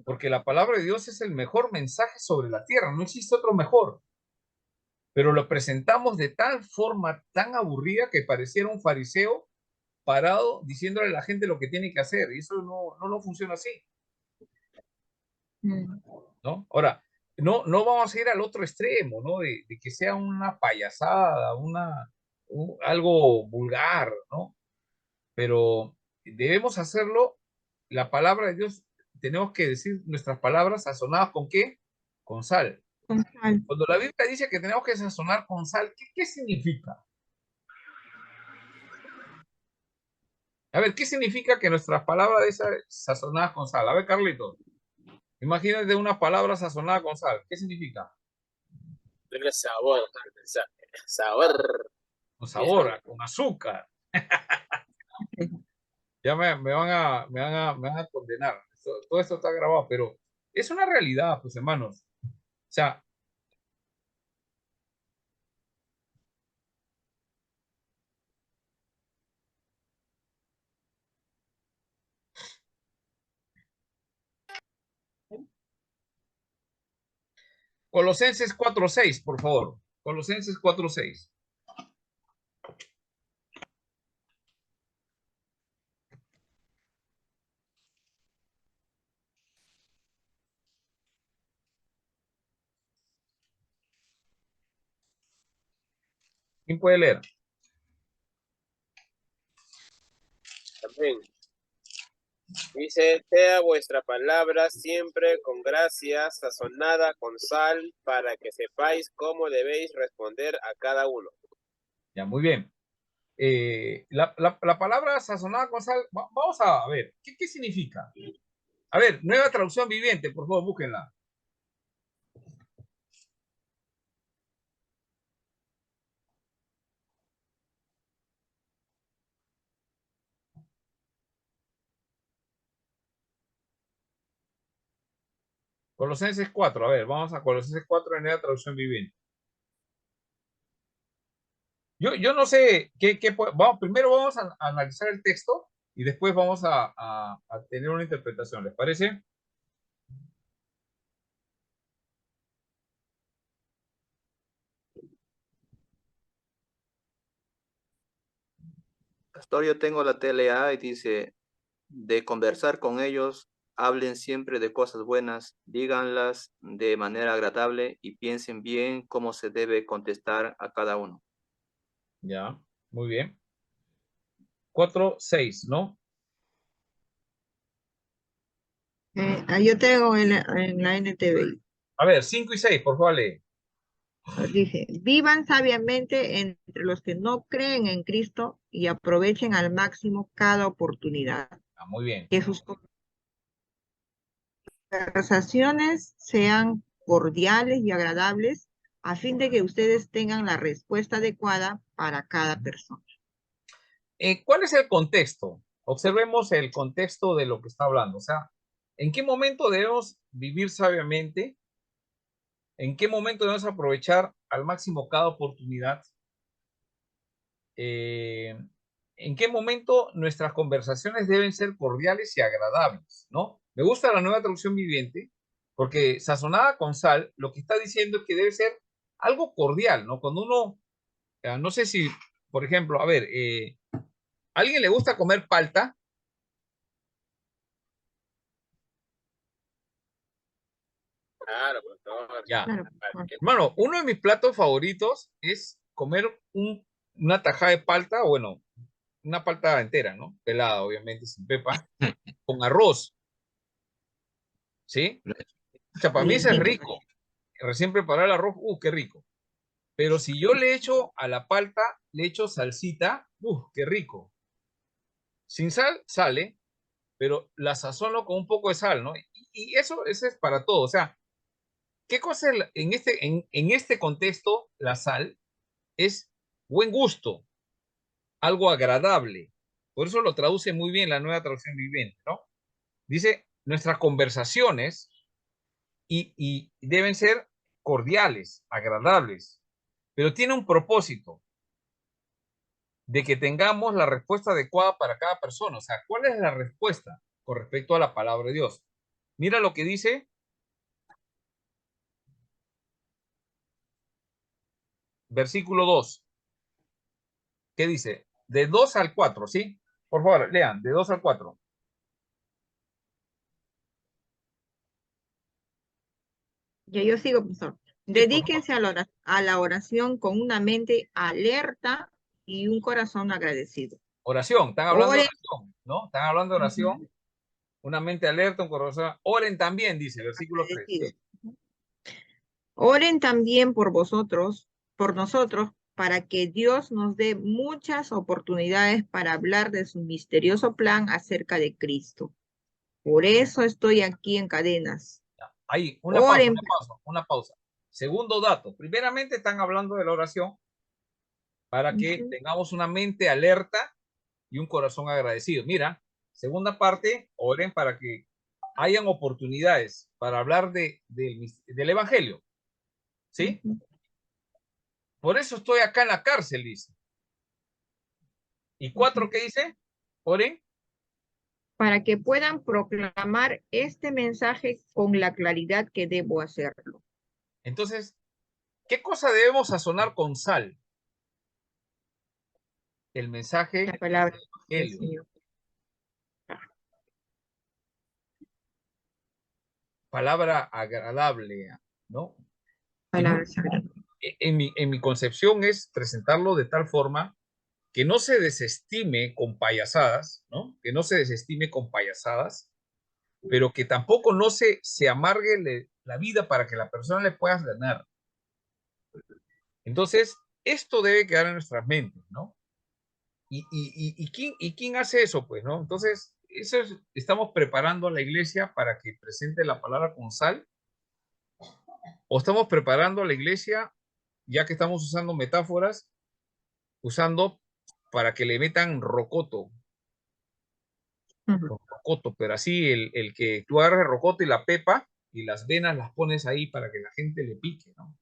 Porque la palabra de Dios es el mejor mensaje sobre la tierra, no existe otro mejor. Pero lo presentamos de tal forma tan aburrida que pareciera un fariseo parado diciéndole a la gente lo que tiene que hacer. Y eso no funciona así. ¿No? Ahora, no vamos a ir al otro extremo, ¿no? De que sea una payasada, algo vulgar, ¿no? Pero debemos hacerlo, la palabra de Dios, tenemos que decir nuestras palabras sazonadas ¿con qué? Con sal. Con sal. Cuando la Biblia dice que tenemos que sazonar con sal, ¿qué significa? A ver, ¿qué significa que nuestras palabras de esas sazonadas con sal? A ver, Carlito, imagínate una palabra sazonada con sal, ¿qué significa? Tiene sabor, sabor. Con sabor, con azúcar. Ya me van a condenar. Todo esto está grabado, pero Es una realidad, pues, hermanos. O sea, Colosenses 4:6, por favor. Colosenses 4:6. ¿Quién puede leer? Amén. Dice, sea vuestra palabra siempre con gracia, sazonada con sal, para que sepáis cómo debéis responder a cada uno. Ya, muy bien. La palabra sazonada con sal, vamos a ver, ¿qué significa? A ver, nueva traducción viviente, por favor, búsquenla. Colosenses 4, a ver, vamos a Colosenses 4 en nueva traducción viviente. Yo no sé vamos, primero vamos a analizar el texto y después vamos a tener una interpretación, ¿les parece? Pastor, yo tengo la TLA y dice, de conversar con ellos, hablen siempre de cosas buenas, díganlas de manera agradable y piensen bien cómo se debe contestar a cada uno. Ya, muy bien. 4:6, ¿no? Yo tengo en la NTV. A ver, 5 y 6, por favor, lee. Dice, vivan sabiamente entre los que no creen en Cristo y aprovechen al máximo cada oportunidad. Ah, muy bien. Que sus conversaciones sean cordiales y agradables a fin de que ustedes tengan la respuesta adecuada para cada persona. ¿Cuál es el contexto? Observemos el contexto de lo que está hablando. O sea, ¿en qué momento debemos vivir sabiamente? ¿En qué momento debemos aprovechar al máximo cada oportunidad? ¿En qué momento nuestras conversaciones deben ser cordiales y agradables? ¿No? Me gusta la nueva traducción viviente porque sazonada con sal, lo que está diciendo es que debe ser algo cordial, ¿no? Cuando uno, no sé si, por ejemplo, a ver, ¿a alguien le gusta comer palta? Claro, pastor. Ya. Claro. Hermano, uno de mis platos favoritos es comer una tajada de palta, bueno, una palta entera, ¿no? Pelada, obviamente, sin pepa, con arroz, ¿sí? O sea, para mí eso es rico. Recién preparar el arroz, qué rico. Pero si yo le echo a la palta, le echo salsita, qué rico. Sin sal, sale, pero la sazono con un poco de sal, ¿no? Y eso es para todo. O sea, ¿qué cosa es en este contexto la sal? Es buen gusto, algo agradable. Por eso lo traduce muy bien la nueva traducción viviente, ¿no? Dice, nuestras conversaciones y deben ser cordiales, agradables, pero tiene un propósito de que tengamos la respuesta adecuada para cada persona. O sea, ¿cuál es la respuesta con respecto a la palabra de Dios? Mira lo que dice versículo 2. ¿Qué dice? De 2 al 4, ¿sí? Por favor, lean, de 2 al 4. Ya yo sigo, profesor. Sí, por favor. Dedíquense a la oración con una mente alerta y un corazón agradecido. Oración, están hablando de Oren. oración, ¿no? Están hablando de oración, una mente alerta, un corazón. Oren también, dice, versículo 3. Agradecido. Oren también por vosotros, por nosotros, para que Dios nos dé muchas oportunidades para hablar de su misterioso plan acerca de Cristo. Por eso estoy aquí en cadenas. Ahí, Oren. una pausa. Segundo dato, primeramente están hablando de la oración para que tengamos una mente alerta y un corazón agradecido. Mira, segunda parte, oren para que hayan oportunidades para hablar del Evangelio. ¿Sí? Por eso estoy acá en la cárcel, dice. ¿Y 4 qué dice? Oren. Para que puedan proclamar este mensaje con la claridad que debo hacerlo. Entonces, ¿qué cosa debemos sazonar con sal? El mensaje La palabra del del Evangelio. Señor. Palabra agradable, ¿no? Palabra sagrada. En mi concepción es presentarlo de tal forma que no se desestime con payasadas, ¿no? Que no se desestime con payasadas, pero que tampoco no se amargue la vida para que la persona le pueda ganar. Entonces, esto debe quedar en nuestras mentes, ¿no? ¿Y quién hace eso, pues, no? Entonces, estamos preparando a la iglesia para que presente la palabra con sal, o estamos preparando a la iglesia, ya que estamos usando metáforas, usando para que le metan rocoto, rocoto, pero así el que tú agarras el rocoto y la pepa y las venas las pones ahí para que la gente le pique, ¿no?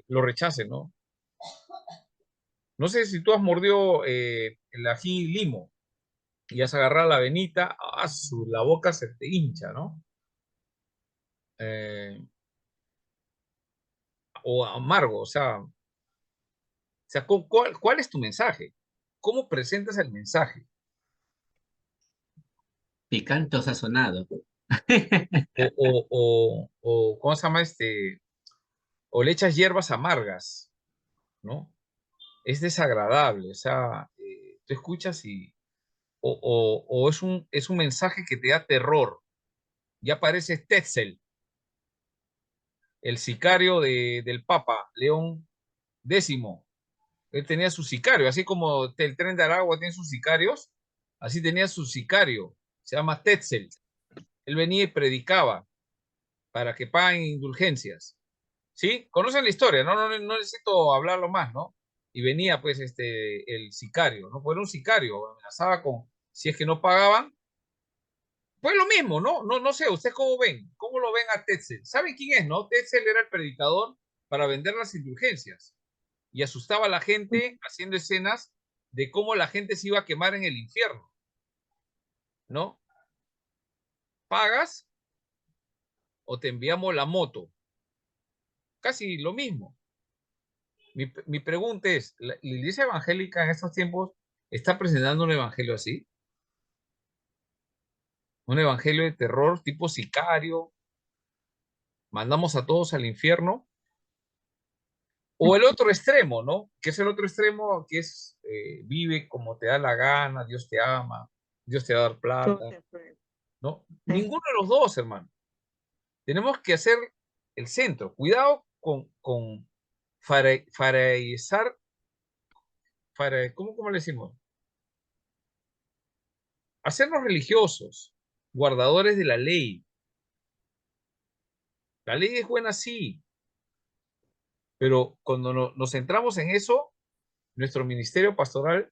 Lo rechace, ¿no? No sé si tú has mordido el ají limo y has agarrado la venita, la boca se te hincha, ¿no? O amargo, o sea, ¿cuál es tu mensaje? ¿Cómo presentas el mensaje? Picante o sazonado. ¿Cómo se llama o le echas hierbas amargas, ¿no? Es desagradable, o sea, tú escuchas o es un mensaje que te da terror. Ya parece Tetzel, el sicario del Papa, León X. Él tenía su sicario, así como el Tren de Aragua tiene sus sicarios, así tenía su sicario, se llama Tetzel. Él venía y predicaba para que paguen indulgencias. ¿Sí? Conocen la historia, no necesito hablarlo más, ¿no? Y venía pues el sicario, ¿no? Pues era un sicario, amenazaba con, si es que no pagaban, pues lo mismo, ¿no? No sé, ¿ustedes cómo ven? ¿Cómo lo ven a Tetzel? ¿Saben quién es, no? Tetzel era el predicador para vender las indulgencias y asustaba a la gente haciendo escenas de cómo la gente se iba a quemar en el infierno, ¿no? ¿Pagas o te enviamos la moto? Casi lo mismo. Mi pregunta es, ¿la iglesia evangélica en estos tiempos está presentando un evangelio así? ¿Un evangelio de terror tipo sicario? ¿Mandamos a todos al infierno? O el otro extremo, ¿no? Que es el otro extremo, que es vive como te da la gana, Dios te ama, Dios te va a dar plata, ¿no? Ninguno de los dos, hermano. Tenemos que hacer el centro. Cuidado con faraizar, ¿cómo le decimos? Hacernos religiosos, guardadores de la ley. La ley es buena, sí, pero cuando nos centramos en eso, nuestro ministerio pastoral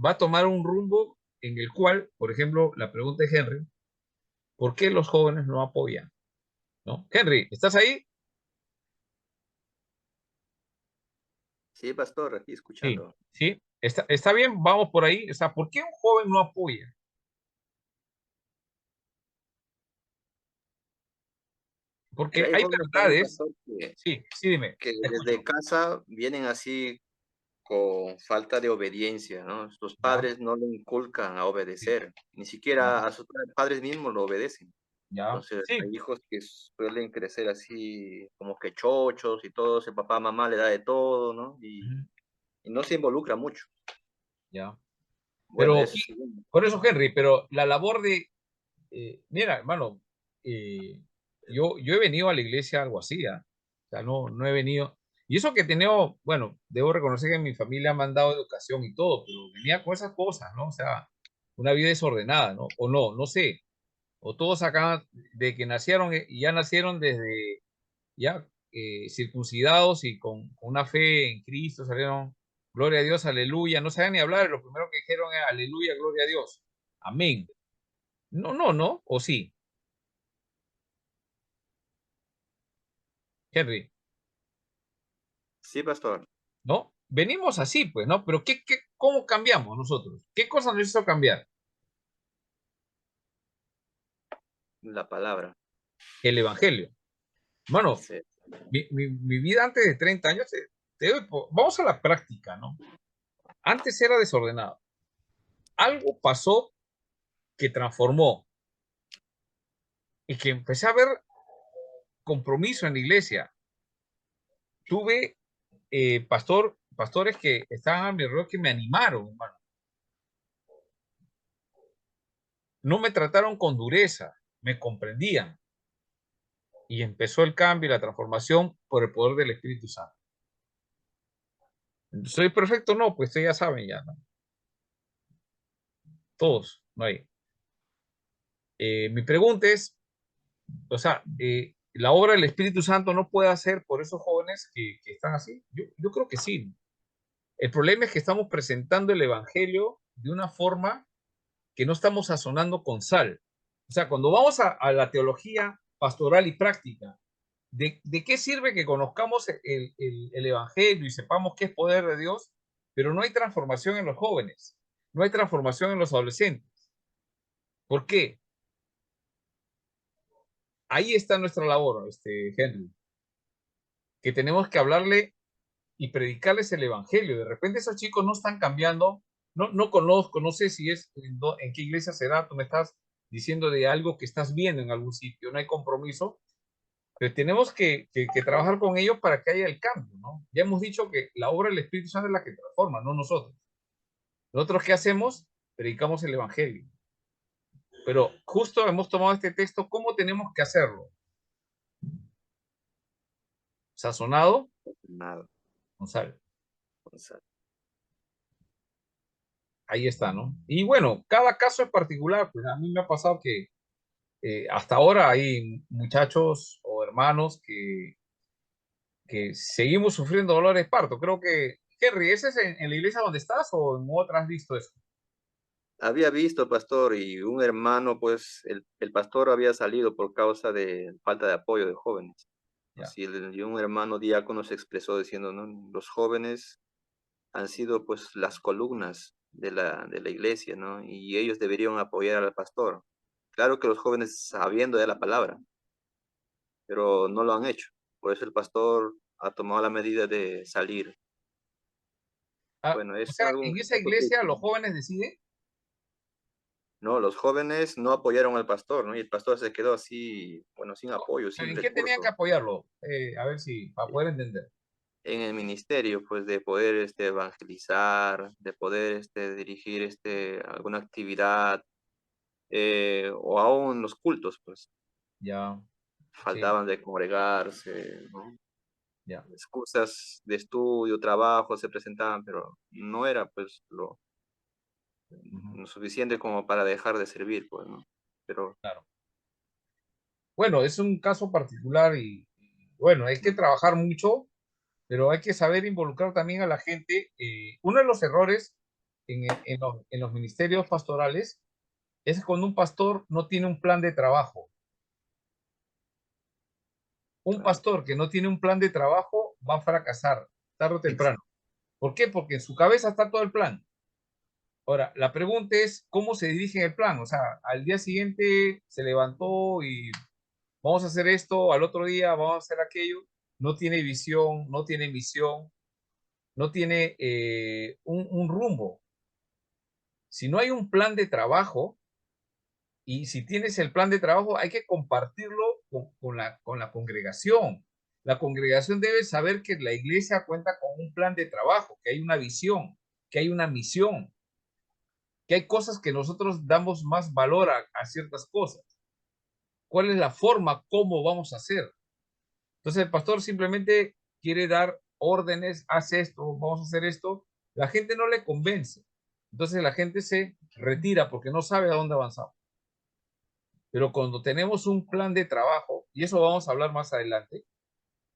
va a tomar un rumbo en el cual, por ejemplo, la pregunta de Henry, ¿por qué los jóvenes no apoyan? ¿No? Henry, ¿estás ahí? Sí, pastor, aquí Sí, escuchando. sí. Está bien, vamos por ahí. O sea, ¿por qué un joven no apoya? Mira, Porque hay hay jóvenes también, verdades. pastor, que, Sí, sí, dime. que Te desde escucho. casa vienen así con falta de obediencia, ¿no? Los Ya, padres no le inculcan a sí, obedecer, ni ya, siquiera a sus padres mismos lo obedecen. ya. Entonces, Sí. hay hijos que suelen crecer así como que chochos y todo, el papá, mamá le da de todo, ¿no? Ujú, Y no se involucra mucho. ya. Bueno, Pero, eso sí. por eso, Henry, pero la labor mira, hermano, yo he venido a la iglesia algo así, ¿ah? O sea, no he venido. Y eso que he tenido, bueno, debo reconocer que mi familia me han dado educación y todo, pero venía con esas cosas, ¿no? O sea, una vida desordenada, ¿no? O no sé. O todos acá, de que nacieron y ya nacieron desde ya circuncidados y con una fe en Cristo, salieron, gloria a Dios, aleluya, no sabían ni hablar, lo primero que dijeron es aleluya, gloria a Dios, amén. No, no, no, o sí, Henry, Sí, pastor. ¿no? Venimos así, pues, ¿no? Pero ¿cómo cambiamos nosotros? ¿Qué cosa nos hizo cambiar? La palabra. El Evangelio. Bueno, Sí. mi vida antes de 30 años, vamos a la práctica, ¿no? Antes era desordenado. Algo pasó que transformó y que empecé a ver compromiso en la iglesia. Tuve pastores que estaban a mi alrededor que me animaron, hermano. No me trataron con dureza, me comprendían. Y empezó el cambio y la transformación por el poder del Espíritu Santo. ¿Soy perfecto? No, pues ustedes ya saben ya, ¿no? Todos, no hay. Mi pregunta es, o sea, la obra del Espíritu Santo no puede hacer por esos jóvenes que están así. Yo creo que sí. El problema es que estamos presentando el Evangelio de una forma que no estamos sazonando con sal. O sea, cuando vamos a la teología pastoral y práctica, ¿de qué sirve que conozcamos el Evangelio y sepamos qué es poder de Dios, pero no hay transformación en los jóvenes, no hay transformación en los adolescentes? ¿Por qué? Ahí está nuestra labor, Henry, que tenemos que hablarle y predicarles el Evangelio. De repente esos chicos no están cambiando, no conozco, no sé si es en qué iglesia será, tú me estás diciendo de algo que estás viendo en algún sitio, no hay compromiso, pero tenemos que trabajar con ellos para que haya el cambio, ¿no? Ya hemos dicho que la obra del Espíritu Santo es la que transforma, no nosotros. Nosotros, ¿qué hacemos? Predicamos el Evangelio. Pero justo hemos tomado este texto, ¿cómo tenemos que hacerlo? Sazonado Nada. con sal. O sea, Ahí está, ¿no? Y bueno, cada caso es particular, pues a mí me ha pasado que hasta ahora hay muchachos o hermanos que seguimos sufriendo dolores de parto. Creo que, Henry, ¿ese es en la iglesia donde estás o en otras has visto eso? había visto, pastor, y un hermano, pues, el pastor había salido por causa de falta de apoyo de jóvenes. Ya. Así, y un hermano diácono se expresó diciendo, ¿no? Los jóvenes han sido, pues, las columnas de la iglesia, ¿no? Y ellos deberían apoyar al pastor. Claro que los jóvenes sabiendo de la palabra, pero no lo han hecho. Por eso el pastor ha tomado la medida de salir. Ah, Bueno, o es sea, algo un en esa poco iglesia triste, los ¿no? jóvenes deciden. No, los jóvenes no apoyaron al pastor, ¿no? Y el pastor se quedó así, bueno, sin apoyo, ¿Pero sin en qué tenían que recurso apoyarlo? A ver si, para poder entender. en el ministerio, pues de poder evangelizar, de poder dirigir alguna actividad, o aún los cultos, pues Ya, sí, faltaban de congregarse, ¿no? ya. Excusas de estudio, trabajo se presentaban, pero no era pues Ujú, lo suficiente como para dejar de servir, pues, ¿no? Pero claro. Bueno, es un caso particular y bueno, hay que trabajar mucho, pero hay que saber involucrar también a la gente. Uno de los errores en los ministerios pastorales es cuando un pastor no tiene un plan de trabajo. Un claro, pastor que no tiene un plan de trabajo va a fracasar tarde o ex- temprano. ¿Por qué? Porque en su cabeza está todo el plan. Ahora, la pregunta es, ¿cómo se dirige el plan? O sea, al día siguiente se levantó y vamos a hacer esto, al otro día vamos a hacer aquello. No tiene visión, no tiene misión, no tiene un rumbo. Si no hay un plan de trabajo, y si tienes el plan de trabajo, hay que compartirlo con la congregación. La congregación debe saber que la iglesia cuenta con un plan de trabajo, que hay una visión, que hay una misión, que hay cosas que nosotros damos más valor a ciertas cosas. ¿Cuál es la forma, cómo vamos a hacer? Entonces el pastor simplemente quiere dar órdenes, haz esto, vamos a hacer esto. La gente no le convence. Entonces la gente se retira porque no sabe a dónde avanzar. Pero cuando tenemos un plan de trabajo, y eso vamos a hablar más adelante,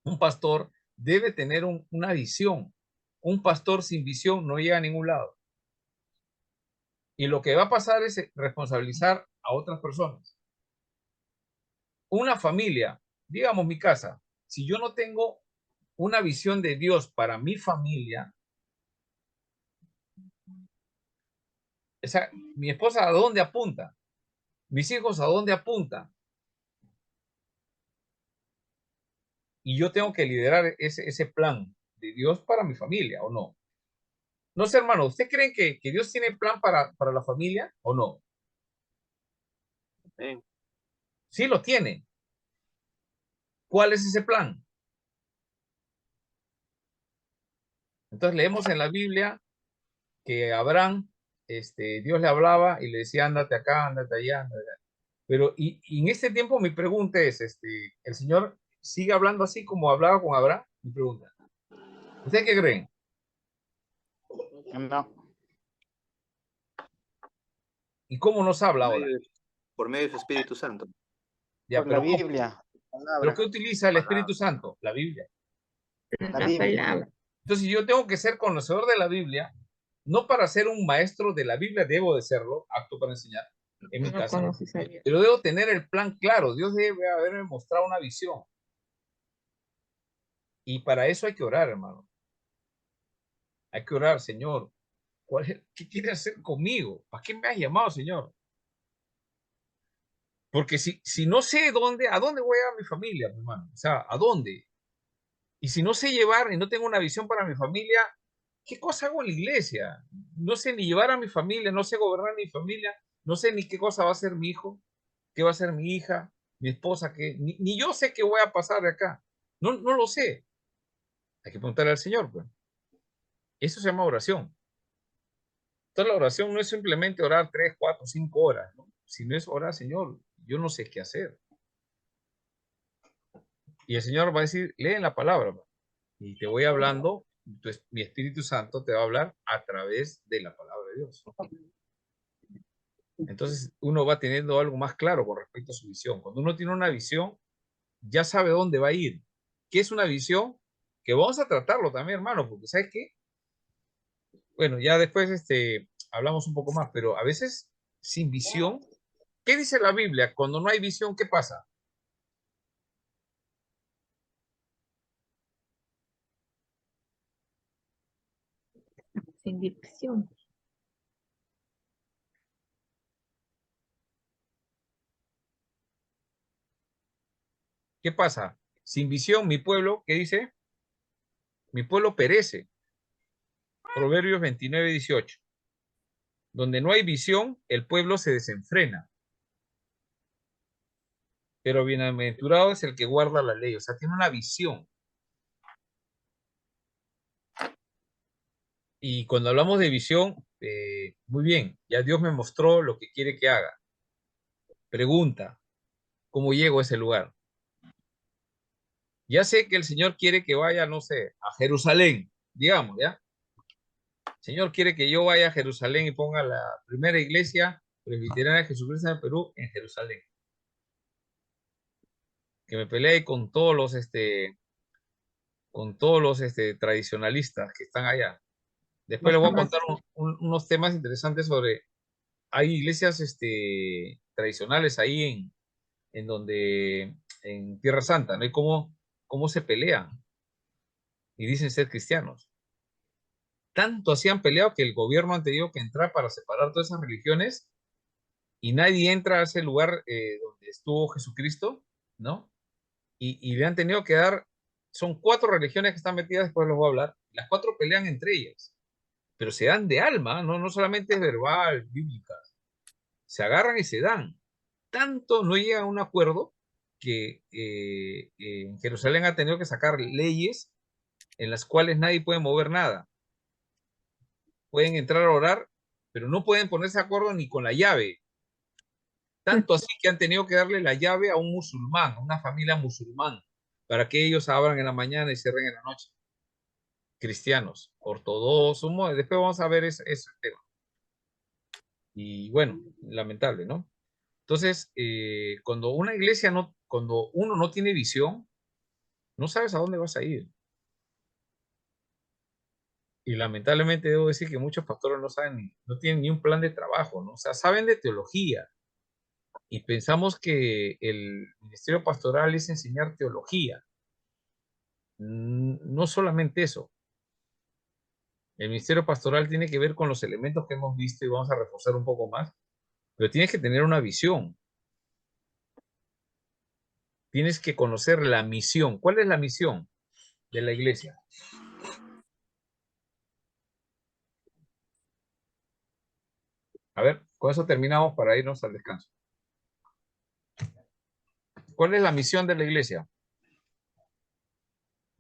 un pastor debe tener una visión. Un pastor sin visión no llega a ningún lado. Y lo que va a pasar es responsabilizar a otras personas. Una familia, digamos mi casa, si yo no tengo una visión de Dios para mi familia, mi esposa, ¿a dónde apunta? Mis hijos, ¿a dónde apuntan? Y yo tengo que liderar ese plan de Dios para mi familia, ¿o no? No sé, hermano, ¿usted cree que Dios tiene plan para la familia o no? Amén. Sí lo tiene. ¿Cuál es ese plan? Entonces leemos en la Biblia que a Abraham, Dios le hablaba y le decía, ándate acá, ándate allá, ándate allá. Pero, y en este tiempo mi pregunta es, ¿el Señor sigue hablando así como hablaba con Abraham? Mi pregunta. ¿Ustedes qué creen? No, ¿Y cómo nos habla ahora? Por medio de su Espíritu Santo. Ya, por la pero ¿cómo? Biblia, ¿Pero palabra, qué utiliza el Espíritu Santo? La Biblia. la La Biblia. palabra. Entonces yo tengo que ser conocedor de la Biblia, no para ser un maestro de la Biblia, debo de serlo, apto para enseñar en mi No casa, conoces a Dios. pero debo tener el plan claro. Dios debe haberme mostrado una visión. Y para eso hay que orar, hermano. Hay que orar, Señor. ¿Qué quieres hacer conmigo? ¿Para qué me has llamado, Señor? Porque si no sé a dónde voy a mi familia, mi hermano. O sea, ¿a dónde? Y si no sé llevar y no tengo una visión para mi familia, ¿qué cosa hago en la iglesia? No sé ni llevar a mi familia, no sé gobernar mi familia, no sé ni qué cosa va a ser mi hijo, qué va a ser mi hija, mi esposa, ni yo sé qué voy a pasar de acá. No lo sé. Hay que preguntarle al Señor, pues. Eso se llama oración. Entonces la oración no es simplemente orar 3, 4, 5 horas, ¿no? Sino es orar, Señor, yo no sé qué hacer. Y el Señor va a decir, lee la palabra, pues, y te voy hablando, mi Espíritu Santo te va a hablar a través de la palabra de Dios. Entonces uno va teniendo algo más claro con respecto a su visión. Cuando uno tiene una visión, ya sabe dónde va a ir. ¿Qué es una visión? Que vamos a tratarlo también, hermano, porque ¿sabes qué? Bueno, ya después hablamos un poco más, pero a veces sin visión, ¿qué dice la Biblia? Cuando no hay visión, ¿qué pasa? Sin dirección. ¿Qué pasa? Sin visión, mi pueblo, ¿qué dice? Mi pueblo perece. Proverbios 29, 18. Donde no hay visión, el pueblo se desenfrena. Pero bienaventurado es el que guarda la ley. O sea, tiene una visión. Y cuando hablamos de visión, muy bien, ya Dios me mostró lo que quiere que haga. Pregunta, ¿cómo llego a ese lugar? Ya sé que el Señor quiere que vaya, no sé, a Jerusalén, digamos, ¿ya? El Señor quiere que yo vaya a Jerusalén y ponga la primera iglesia presbiteriana de Jesucristo en Perú en Jerusalén. Que me pelee con todos los tradicionalistas que están allá. Después les voy a contar unos temas interesantes sobre, hay iglesias tradicionales ahí en donde, en Tierra Santa, ¿no? Y cómo se pelean y dicen ser cristianos. Tanto así han peleado que el gobierno ha tenido que entrar para separar todas esas religiones y nadie entra a ese lugar donde estuvo Jesucristo, ¿no? Y le han tenido que dar, son 4 religiones que están metidas, después les voy a hablar, las 4 pelean entre ellas, pero se dan de alma, no solamente es verbal, bíblica, se agarran y se dan. Tanto no llega a un acuerdo que en Jerusalén ha tenido que sacar leyes en las cuales nadie puede mover nada. Pueden entrar a orar, pero no pueden ponerse de acuerdo ni con la llave. Tanto así que han tenido que darle la llave a un musulmán, a una familia musulmán, para que ellos abran en la mañana y cierren en la noche. Cristianos, ortodoxos, después vamos a ver ese tema. Y bueno, lamentable, ¿no? Entonces, cuando cuando uno no tiene visión, no sabes a dónde vas a ir. Y lamentablemente debo decir que muchos pastores no saben, no tienen ni un plan de trabajo, ¿no? O sea, saben de teología, y pensamos que el ministerio pastoral es enseñar teología. No solamente eso. El ministerio pastoral tiene que ver con los elementos que hemos visto y vamos a reforzar un poco más, pero tienes que tener una visión. Tienes que conocer la misión. ¿Cuál es la misión de la iglesia? A ver, con eso terminamos para irnos al descanso. ¿Cuál es la misión de la iglesia?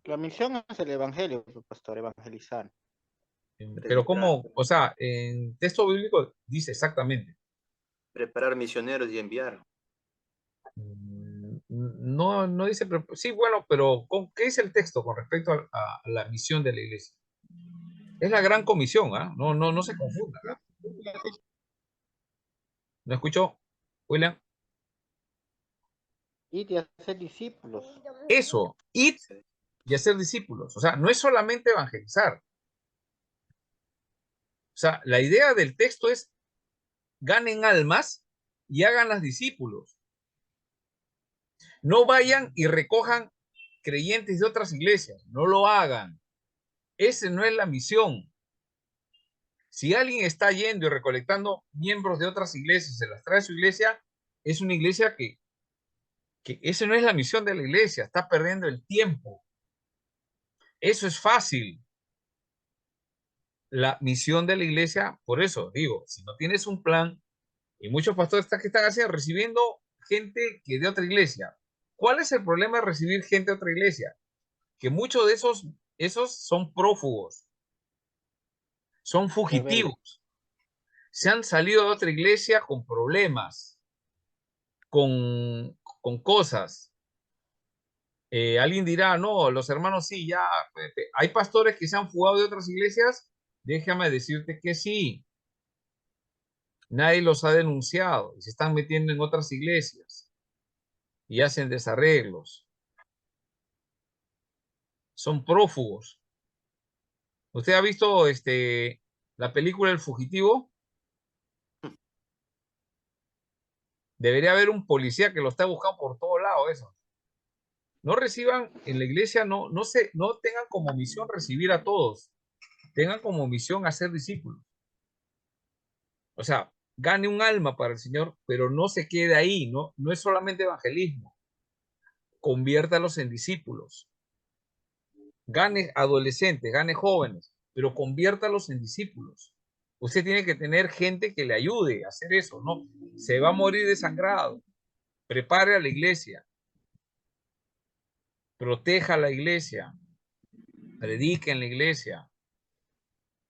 La misión es el evangelio, pastor, evangelizar. Pero cómo, o sea, en texto bíblico dice exactamente. Preparar misioneros y enviar. No, no dice, sí, bueno, pero ¿qué dice el texto con respecto a la misión de la iglesia? Es la gran comisión, ¿ah? No se confunda. ¿Ah? ¿No escuchó, William? Y de hacer discípulos. Eso, id y hacer discípulos. O sea, no es solamente evangelizar. O sea, la idea del texto es ganen almas y hagan las discípulos. No vayan y recojan creyentes de otras iglesias. No lo hagan. Esa no es la misión. Si alguien está yendo y recolectando miembros de otras iglesias, se las trae a su iglesia, es una iglesia que esa no es la misión de la iglesia. Está perdiendo el tiempo. Eso es fácil. La misión de la iglesia, por eso digo, si no tienes un plan, y muchos pastores que están haciendo, recibiendo gente que de otra iglesia. ¿Cuál es el problema de recibir gente de otra iglesia? Que muchos de esos son prófugos, son fugitivos, se han salido de otra iglesia con problemas, con cosas. Alguien dirá, no, los hermanos sí, ya, hay pastores que se han fugado de otras iglesias, déjame decirte que sí. Nadie los ha denunciado y se están metiendo en otras iglesias y hacen desarreglos. Son prófugos. ¿Usted ha visto la película El Fugitivo? Debería haber un policía que lo está buscando por todos lados eso. No reciban en la iglesia, no tengan como misión recibir a todos. Tengan como misión hacer discípulos. O sea, gane un alma para el Señor, pero no se quede ahí, no es solamente evangelismo. Conviértalos en discípulos. Gane adolescentes, gane jóvenes, pero conviértalos en discípulos. Usted tiene que tener gente que le ayude a hacer eso, ¿no? Se va a morir desangrado. Prepare a la iglesia. Proteja a la iglesia. Predique en la iglesia.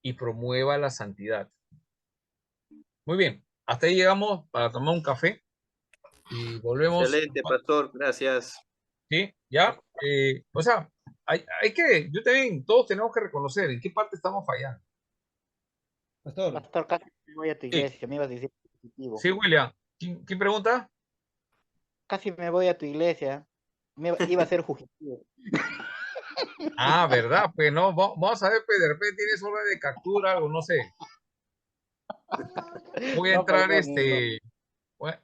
Y promueva la santidad. Muy bien. Hasta ahí llegamos para tomar un café. Y volvemos. Excelente, pastor. Gracias. Sí, ya. O sea, hay que, yo también, todos tenemos que reconocer en qué parte estamos fallando. Pastor, casi me voy a tu iglesia, Sí. me ibas a decir positivo. Sí, William. ¿Quién pregunta? Casi me voy a tu iglesia, iba a ser fugitivo. Ah, ¿verdad? Pues no, vamos a ver, pues de repente tienes orden de captura, algo, no sé. Voy a No, entrar, perdón,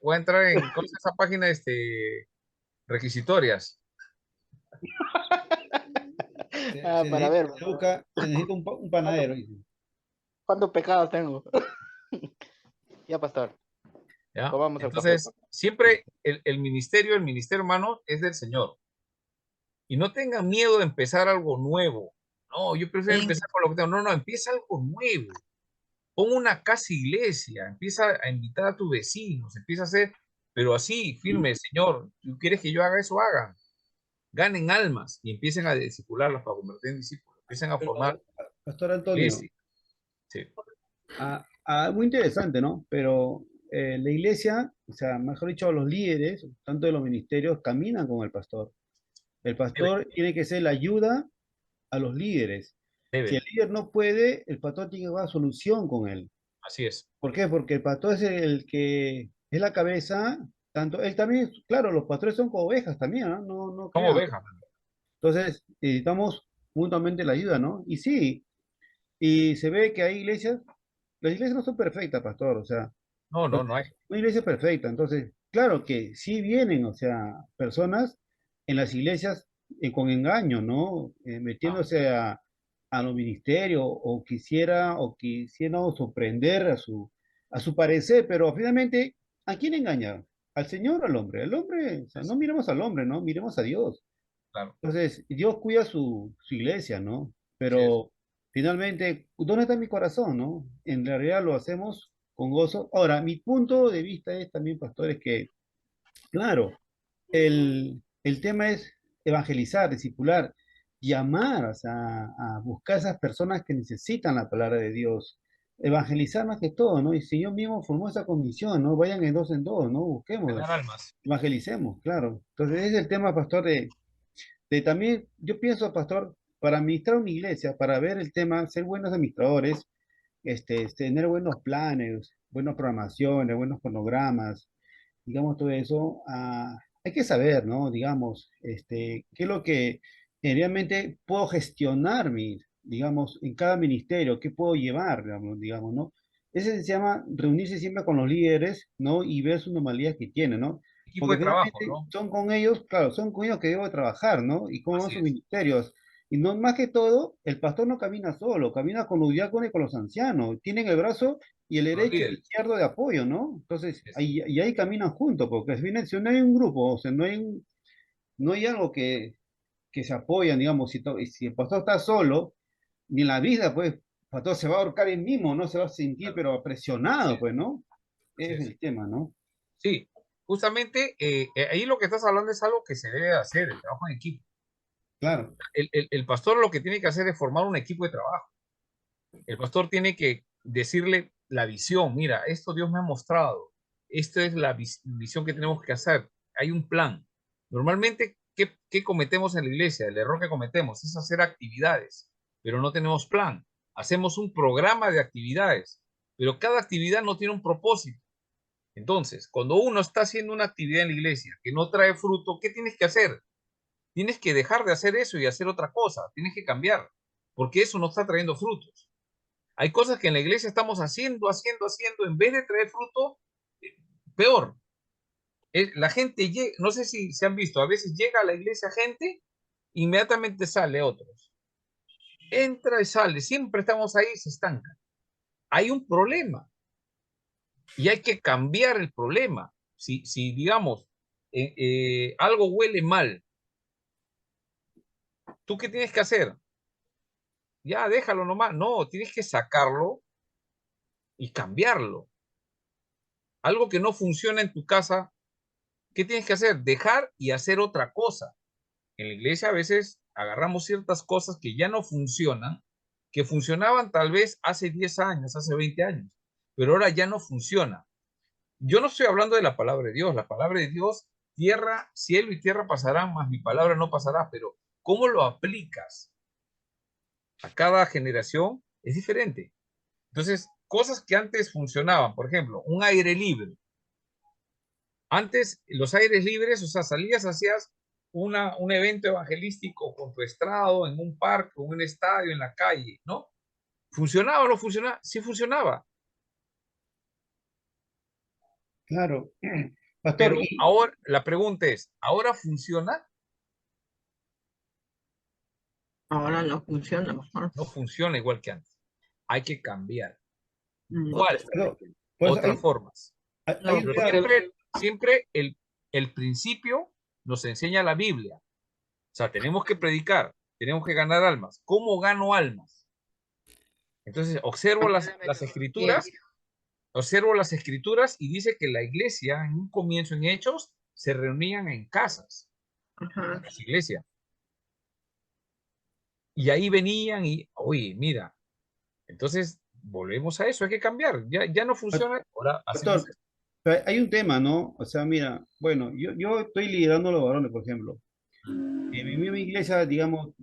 voy a entrar en, ¿cómo es esa página, requisitorias? para ver. Se necesita un panadero. ¿Cuántos pecados tengo? Ya, pastor. ¿Ya? Tomamos el Entonces, café. siempre el ministerio, hermano, es del Señor. Y no tengan miedo de empezar algo nuevo. No, yo prefiero empezar con lo que tengo. No, empieza algo nuevo. Pon una casa iglesia, empieza a invitar a tus vecinos, empieza a hacer, pero así, firme, Señor, ¿tú quieres que yo haga eso? Hagan. Ganen almas y empiecen a discipularlas para convertir en discípulos. Empiecen a formar. Pastor Antonio, iglesia. Sí. Muy interesante, ¿no? Pero la iglesia, o sea, mejor dicho, los líderes, tanto de los ministerios, caminan con el pastor. El pastor tiene que ser la ayuda a los líderes. Si el líder no puede, el pastor tiene que dar solución con él. Así es. ¿Por qué? Porque el pastor es el que es la cabeza, tanto él también, claro, los pastores son como ovejas también, ¿no? No como ovejas. Entonces, necesitamos mutuamente la ayuda, ¿no? Y sí, y se ve que hay iglesias, las iglesias no son perfectas, pastor, o sea. No hay. Una iglesia perfecta, entonces claro que sí vienen, o sea, personas en las iglesias con engaño, ¿no? Ah, Metiéndose a los ministerios o quisieran sorprender a su parecer, pero finalmente, ¿a quién engañar? ¿Al Señor o al hombre? El hombre, o sea, no miremos al hombre, ¿no? Miremos a Dios. claro, Entonces, Dios cuida su iglesia, ¿no? así es. Pero finalmente, ¿dónde está mi corazón, no? En realidad lo hacemos con gozo. Ahora, mi punto de vista es también, pastor, es que, claro, el tema es evangelizar, discipular, llamar, o sea, a buscar a esas personas que necesitan la palabra de Dios. Evangelizar más que todo, ¿no? Y el Señor mismo formó esa comisión, ¿no? Vayan en dos, ¿no? Busquemos, Ganar almas. evangelicemos, claro. Entonces, ese es el tema, pastor, de también, yo pienso, pastor, para administrar una iglesia, para ver el tema, ser buenos administradores, tener buenos planes, buenas programaciones, buenos cronogramas, digamos, todo eso, hay que saber, ¿no? Digamos, qué es lo que realmente puedo gestionar, digamos, en cada ministerio, qué puedo llevar, digamos, ¿no? Ese se llama reunirse siempre con los líderes, ¿no? Y ver sus anomalías que tienen, ¿no? Equipo Porque de trabajo, finalmente ¿no? son con ellos, claro, son con ellos que debo trabajar, ¿no? Y cómo van Así sus es. ministerios. Y no, más que todo, el pastor no camina solo, camina con los diáconos y con los ancianos. Tienen el brazo y el Los derecho y el líderes. izquierdo de apoyo, ¿no? Entonces, Así es. ahí, y ahí caminan juntos, porque si no hay un grupo, o sea, no hay algo que se apoyan, digamos, si el pastor está solo, ni en la vida, pues, el pastor se va a ahorcar él mismo, ¿no? Se va a sentir, Claro, pero así presionado, es. pues, ¿no? Así Ese es es. el tema, ¿no? Sí, justamente ahí lo que estás hablando es algo que se debe hacer, el trabajo en equipo. Claro, El pastor lo que tiene que hacer es formar un equipo de trabajo. El pastor tiene que decirle la visión, mira, esto Dios me ha mostrado, esta es la visión que tenemos que hacer, hay un plan. Normalmente, ¿qué cometemos en la iglesia? El error que cometemos es hacer actividades, pero no tenemos plan. Hacemos un programa de actividades, pero cada actividad no tiene un propósito. Entonces, cuando uno está haciendo una actividad en la iglesia que no trae fruto, ¿qué tienes que hacer? Tienes que dejar de hacer eso y hacer otra cosa, tienes que cambiar, porque eso no está trayendo frutos. Hay cosas que en la iglesia estamos haciendo, en vez de traer fruto, peor. La gente llega, no sé si se han visto, a veces llega a la iglesia gente, inmediatamente sale otros. Entra y sale, siempre estamos ahí, se estanca. Hay un problema y hay que cambiar el problema. Si digamos, algo huele mal, ¿tú qué tienes que hacer? Ya, déjalo nomás. No, tienes que sacarlo y cambiarlo. Algo que no funciona en tu casa, ¿qué tienes que hacer? Dejar y hacer otra cosa. En la iglesia a veces agarramos ciertas cosas que ya no funcionan, que funcionaban tal vez hace 10 años, hace 20 años, pero ahora ya no funciona. Yo no estoy hablando de la palabra de Dios. La palabra de Dios, tierra, cielo y tierra pasarán, mas mi palabra no pasará, pero ¿cómo lo aplicas a cada generación? Es diferente. Entonces, cosas que antes funcionaban, por ejemplo, un aire libre. Antes, los aires libres, o sea, salías, hacías un evento evangelístico con tu estrado, en un parque, en un estadio, en la calle, ¿no? ¿Funcionaba o no funcionaba? Sí funcionaba, claro. Pastor, pero ahora la pregunta es, ¿ahora funciona? Ahora no funciona mejor. No funciona igual que antes. Hay que cambiar. Otra ¿Cuál? pero, estrategia. pues Otras formas. hay No, un Pero tema, porque siempre el principio nos enseña la Biblia. O sea, tenemos que predicar, tenemos que ganar almas. ¿Cómo gano almas? Entonces, observo las escrituras y dice que la iglesia, en un comienzo en Hechos, se reunían en casas, ajá. las iglesias. Y ahí venían y, oye, mira, entonces volvemos a eso, hay que cambiar. Ya no funciona, ahora hacemos pastor, esto. hay un tema, ¿no? O sea, mira, bueno, yo estoy liderando a los varones, por ejemplo. En mi misma iglesia, digamos,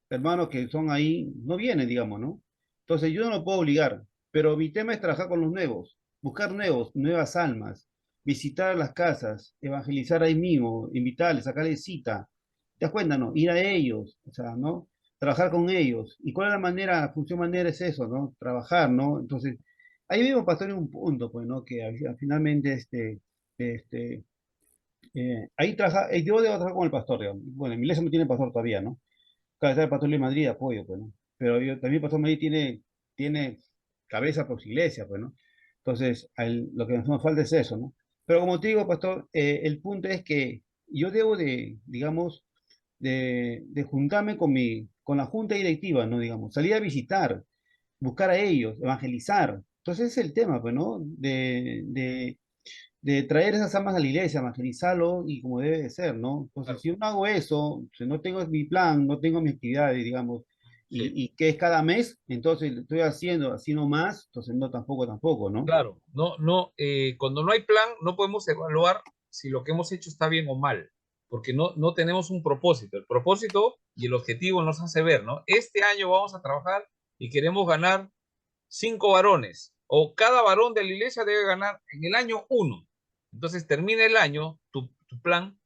hermanos que son ahí, no vienen, digamos, ¿no? Entonces yo no lo puedo obligar, pero mi tema es trabajar con los nuevos, buscar nuevas almas, visitar las casas, evangelizar ahí mismo, invitarles, sacarles cita. ¿Te das cuenta, no? Ir a ellos, o sea, ¿no? Trabajar con ellos. ¿Y cuál es la manera, función manera es eso, ¿no? Trabajar, ¿no? Entonces, ahí mismo pastor en un punto, pues, ¿no? Que finalmente, este, ahí trabaja, yo debo trabajar con el pastor, digamos. Bueno, en mi iglesia no tiene pastor todavía, ¿no? Cada vez el pastor de Madrid apoyo, pues, ¿no? Pero también el pastor Madrid tiene cabeza por su iglesia, pues, ¿no? Entonces, lo que nos falta es eso, ¿no? Pero como te digo, pastor, el punto es que yo debo de, digamos, de juntarme con la junta directiva, ¿no? Digamos, salir a visitar, buscar a ellos, evangelizar. Entonces, ese es el tema, pues, ¿no? De traer esas almas a la iglesia, evangelizarlo y como debe de ser, ¿no? Entonces, Claro. si yo no hago eso, si no tengo mi plan, no tengo mis actividades, digamos, Sí. y que es cada mes, entonces lo estoy haciendo así nomás, entonces no, tampoco, ¿no? Claro, cuando no hay plan, no podemos evaluar si lo que hemos hecho está bien o mal, porque no tenemos un propósito. El propósito y el objetivo nos hace ver, ¿no? Este año vamos a trabajar y queremos ganar 5 varones, o cada varón de la iglesia debe ganar en el año 1. Entonces termina el año, tu plan,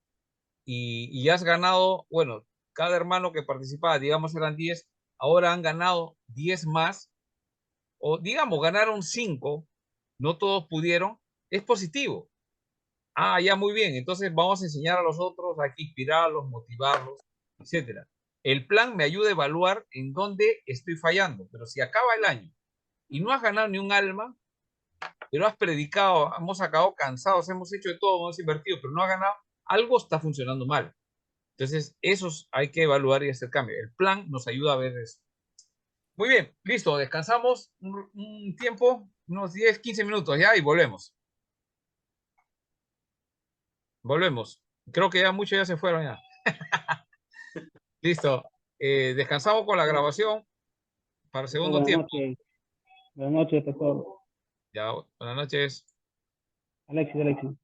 y has ganado, bueno, cada hermano que participaba, digamos eran 10, ahora han ganado 10 más, o digamos ganaron 5, no todos pudieron, es positivo. Ah, ya muy bien, entonces vamos a enseñar a los otros, hay que inspirarlos, motivarlos, etcétera. El plan me ayuda a evaluar en dónde estoy fallando, pero si acaba el año y no has ganado ni un alma, pero has predicado, hemos acabado cansados, hemos hecho de todo, hemos invertido, pero no has ganado, algo está funcionando mal. Entonces, esos hay que evaluar y hacer cambio. El plan nos ayuda a ver eso. Muy bien, listo, descansamos un tiempo, unos 10, 15 minutos ya y volvemos. Volvemos. Creo que ya muchos ya se fueron ya. Listo. Descansamos con la grabación para el segundo Buenas tiempo. noches. Buenas noches, pastor. Ya, buenas noches. Alexis.